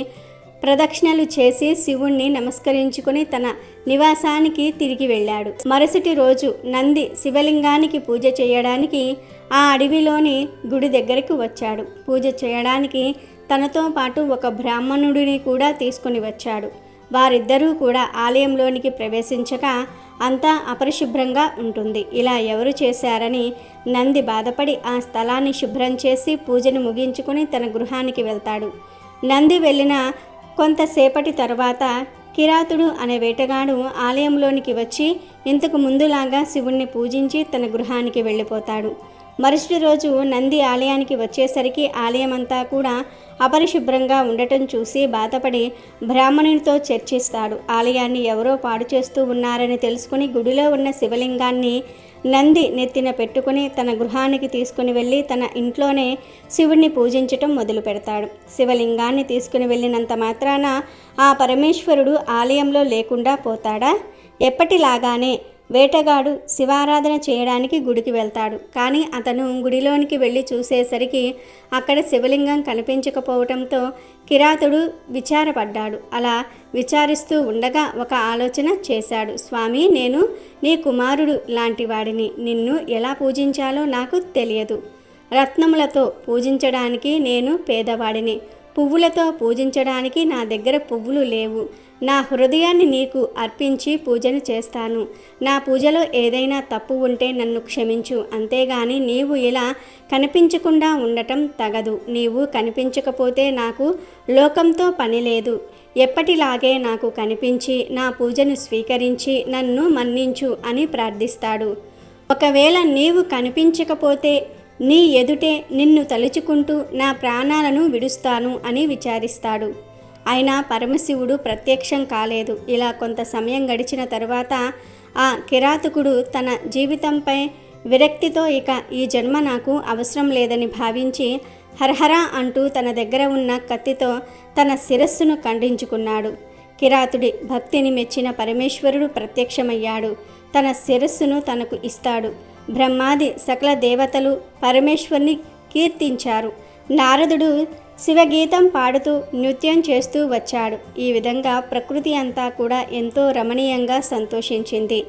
ప్రదక్షిణలు చేసి శివుణ్ణి నమస్కరించుకుని తన నివాసానికి తిరిగి వెళ్ళాడు. మరుసటి రోజు నంది శివలింగానికి పూజ చేయడానికి ఆ అడవిలోని గుడి దగ్గరకు వచ్చాడు. పూజ చేయడానికి తనతో పాటు ఒక బ్రాహ్మణుడిని కూడా తీసుకుని వచ్చాడు. వారిద్దరూ కూడా ఆలయంలోనికి ప్రవేశించగా అంతా అపరిశుభ్రంగా ఉంటుంది. ఇలా ఎవరు చేశారని నంది బాధపడి ఆ స్థలాన్ని శుభ్రం చేసి పూజను ముగించుకుని తన గృహానికి వెళ్తాడు. నంది వెళ్ళిన కొంతసేపటి తర్వాత కిరాతుడు అనే వేటగాడు ఆలయంలోనికి వచ్చి ఇంతకు ముందులాగా శివుణ్ణి పూజించి తన గృహానికి వెళ్ళిపోతాడు. మరుసటి రోజు నంది ఆలయానికి వచ్చేసరికి ఆలయమంతా కూడా అపరిశుభ్రంగా ఉండటం చూసి బాధపడి బ్రాహ్మణునితో చర్చిస్తాడు. ఆలయాన్ని ఎవరో పాడు చేస్తూ ఉన్నారని తెలుసుకుని గుడిలో ఉన్న శివలింగాన్ని నంది నెత్తిన పెట్టుకుని తన గృహానికి తీసుకుని వెళ్ళి తన ఇంట్లోనే శివుణ్ణి పూజించటం మొదలు పెడతాడు. శివలింగాన్ని తీసుకుని వెళ్ళినంత మాత్రాన ఆ పరమేశ్వరుడు ఆలయంలో లేకుండా పోతాడా? ఎప్పటిలాగానే వేటగాడు శివారాధన చేయడానికి గుడికి వెళ్తాడు. కానీ అతను గుడిలోనికి వెళ్ళి చూసేసరికి అక్కడ శివలింగం కనిపించకపోవడంతో కిరాతుడు విచారపడ్డాడు. అలా విచారిస్తూ ఉండగా ఒక ఆలోచన చేశాడు. స్వామి, నేను నీ కుమారుడు లాంటి వాడిని. నిన్ను ఎలా పూజించాలో నాకు తెలియదు. రత్నములతో పూజించడానికి నేను పేదవాడిని. పువ్వులతో పూజించడానికి నా దగ్గర పువ్వులు లేవు. నా హృదయాన్ని నీకు అర్పించి పూజను చేస్తాను. నా పూజలో ఏదైనా తప్పు ఉంటే నన్ను క్షమించు. అంతేగాని నీవు ఇలా కనిపించకుండా ఉండటం తగదు. నీవు కనిపించకపోతే నాకు లోకంతో పని లేదు. ఎప్పటిలాగే నాకు కనిపించి నా పూజను స్వీకరించి నన్ను మన్నించు అని ప్రార్థిస్తాడు. ఒకవేళ నీవు కనిపించకపోతే నీ ఎదుటే నిన్ను తలుచుకుంటూ నా ప్రాణాలను విడుస్తాను అని విచారిస్తాడు. అయినా పరమశివుడు ప్రత్యక్షం కాలేదు. ఇలా కొంత సమయం గడిచిన తరువాత ఆ కిరాతకుడు తన జీవితంపై విరక్తితో ఇక ఈ జన్మ నాకు అవసరం లేదని భావించి హరహర అంటూ తన దగ్గర ఉన్న కత్తితో తన శిరస్సును ఖండించుకున్నాడు. కిరాతుడి భక్తిని మెచ్చిన పరమేశ్వరుడు ప్రత్యక్షమయ్యాడు. తన శిరస్సును తనకు ఇస్తాడు. బ్రహ్మాది సకల దేవతలు పరమేశ్వరుని కీర్తించారు. నారదుడు శివగీతం పాడుతూ నృత్యం చేస్తూ వచ్చాడు. ఈ విధంగా ప్రకృతి అంతా కూడా ఎంతో రమణీయంగా సంతోషించింది.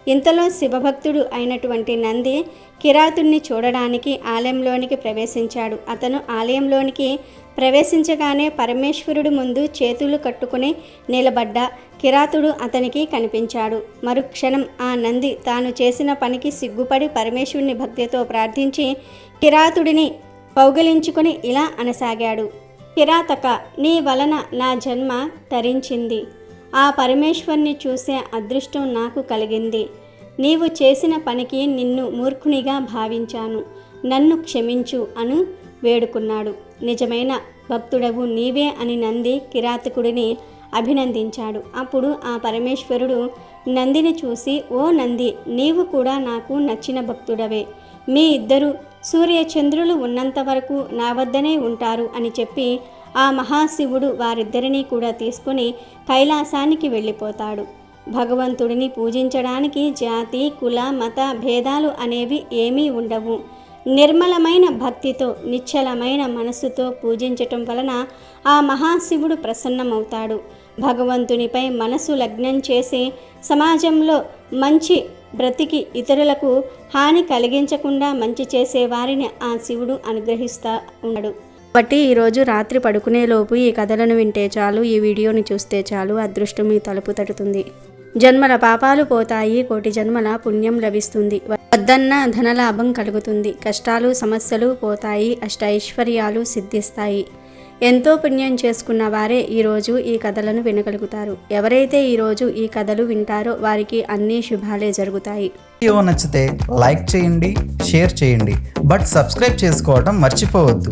ఇంతలో శివభక్తుడు అయినటువంటి నంది కిరాతుడిని చూడడానికి ఆలయంలోనికి ప్రవేశించాడు. అతను ఆలయంలోనికి ప్రవేశించగానే పరమేశ్వరుడు ముందు చేతులు కట్టుకుని నిలబడ్డ కిరాతుడు అతనికి కనిపించాడు. మరుక్షణం ఆ నంది తాను చేసిన పనికి సిగ్గుపడి పరమేశ్వరుని భక్తితో ప్రార్థించి కిరాతుడిని కౌగిలించుకుని ఇలా అనసాగాడు. కిరాతక, నీ వలన నా జన్మ తరించింది. ఆ పరమేశ్వరుని చూసే అదృష్టం నాకు కలిగింది. నీవు చేసిన పనికి నిన్ను మూర్ఖునిగా భావించాను. నన్ను క్షమించు అను వేడుకున్నాడు. నిజమైన భక్తుడవు నీవే అని నంది కిరాతకుడిని అభినందించాడు. అప్పుడు ఆ పరమేశ్వరుడు నందిని చూసి, ఓ నంది, నీవు కూడా నాకు నచ్చిన భక్తుడవే. మీ ఇద్దరు సూర్యచంద్రులు ఉన్నంత వరకు నా వద్దనే ఉంటారు అని చెప్పి ఆ మహాశివుడు వారిద్దరినీ కూడా తీసుకుని కైలాసానికి వెళ్ళిపోతాడు. భగవంతుడిని పూజించడానికి జాతి, కుల, మత భేదాలు అనేవి ఏమీ ఉండవు. నిర్మలమైన భక్తితో నిశ్చలమైన మనస్సుతో పూజించటం వలన ఆ మహాశివుడు ప్రసన్నమవుతాడు. భగవంతునిపై మనసు లగ్నం చేసి సమాజంలో మంచి బ్రతికి ఇతరులకు హాని కలిగించకుండా మంచి చేసే వారిని ఆ శివుడు అనుగ్రహిస్తూ ఉన్నాడు. కాబట్టి ఈరోజు రాత్రి పడుకునేలోపు ఈ కథలను వింటే చాలు, ఈ వీడియోని చూస్తే చాలు, అదృష్టం మీ తలుపు తడుతుంది. జన్మల పాపాలు పోతాయి, కోటి జన్మల పుణ్యం లభిస్తుంది. వద్దన్న ధనలాభం కలుగుతుంది. కష్టాలు సమస్యలు పోతాయి, అష్టైశ్వర్యాలు సిద్ధిస్తాయి. ఎంతో పుణ్యం చేసుకున్న వారే ఈరోజు ఈ కథలను వినగలుగుతారు. ఎవరైతే ఈరోజు ఈ కథలు వింటారో వారికి అన్ని శుభాలే జరుగుతాయి. వీడియో నచ్చితే లైక్ చేయండి, షేర్ చేయండి, బట్ సబ్స్క్రైబ్ చేసుకోవడం మర్చిపోవద్దు.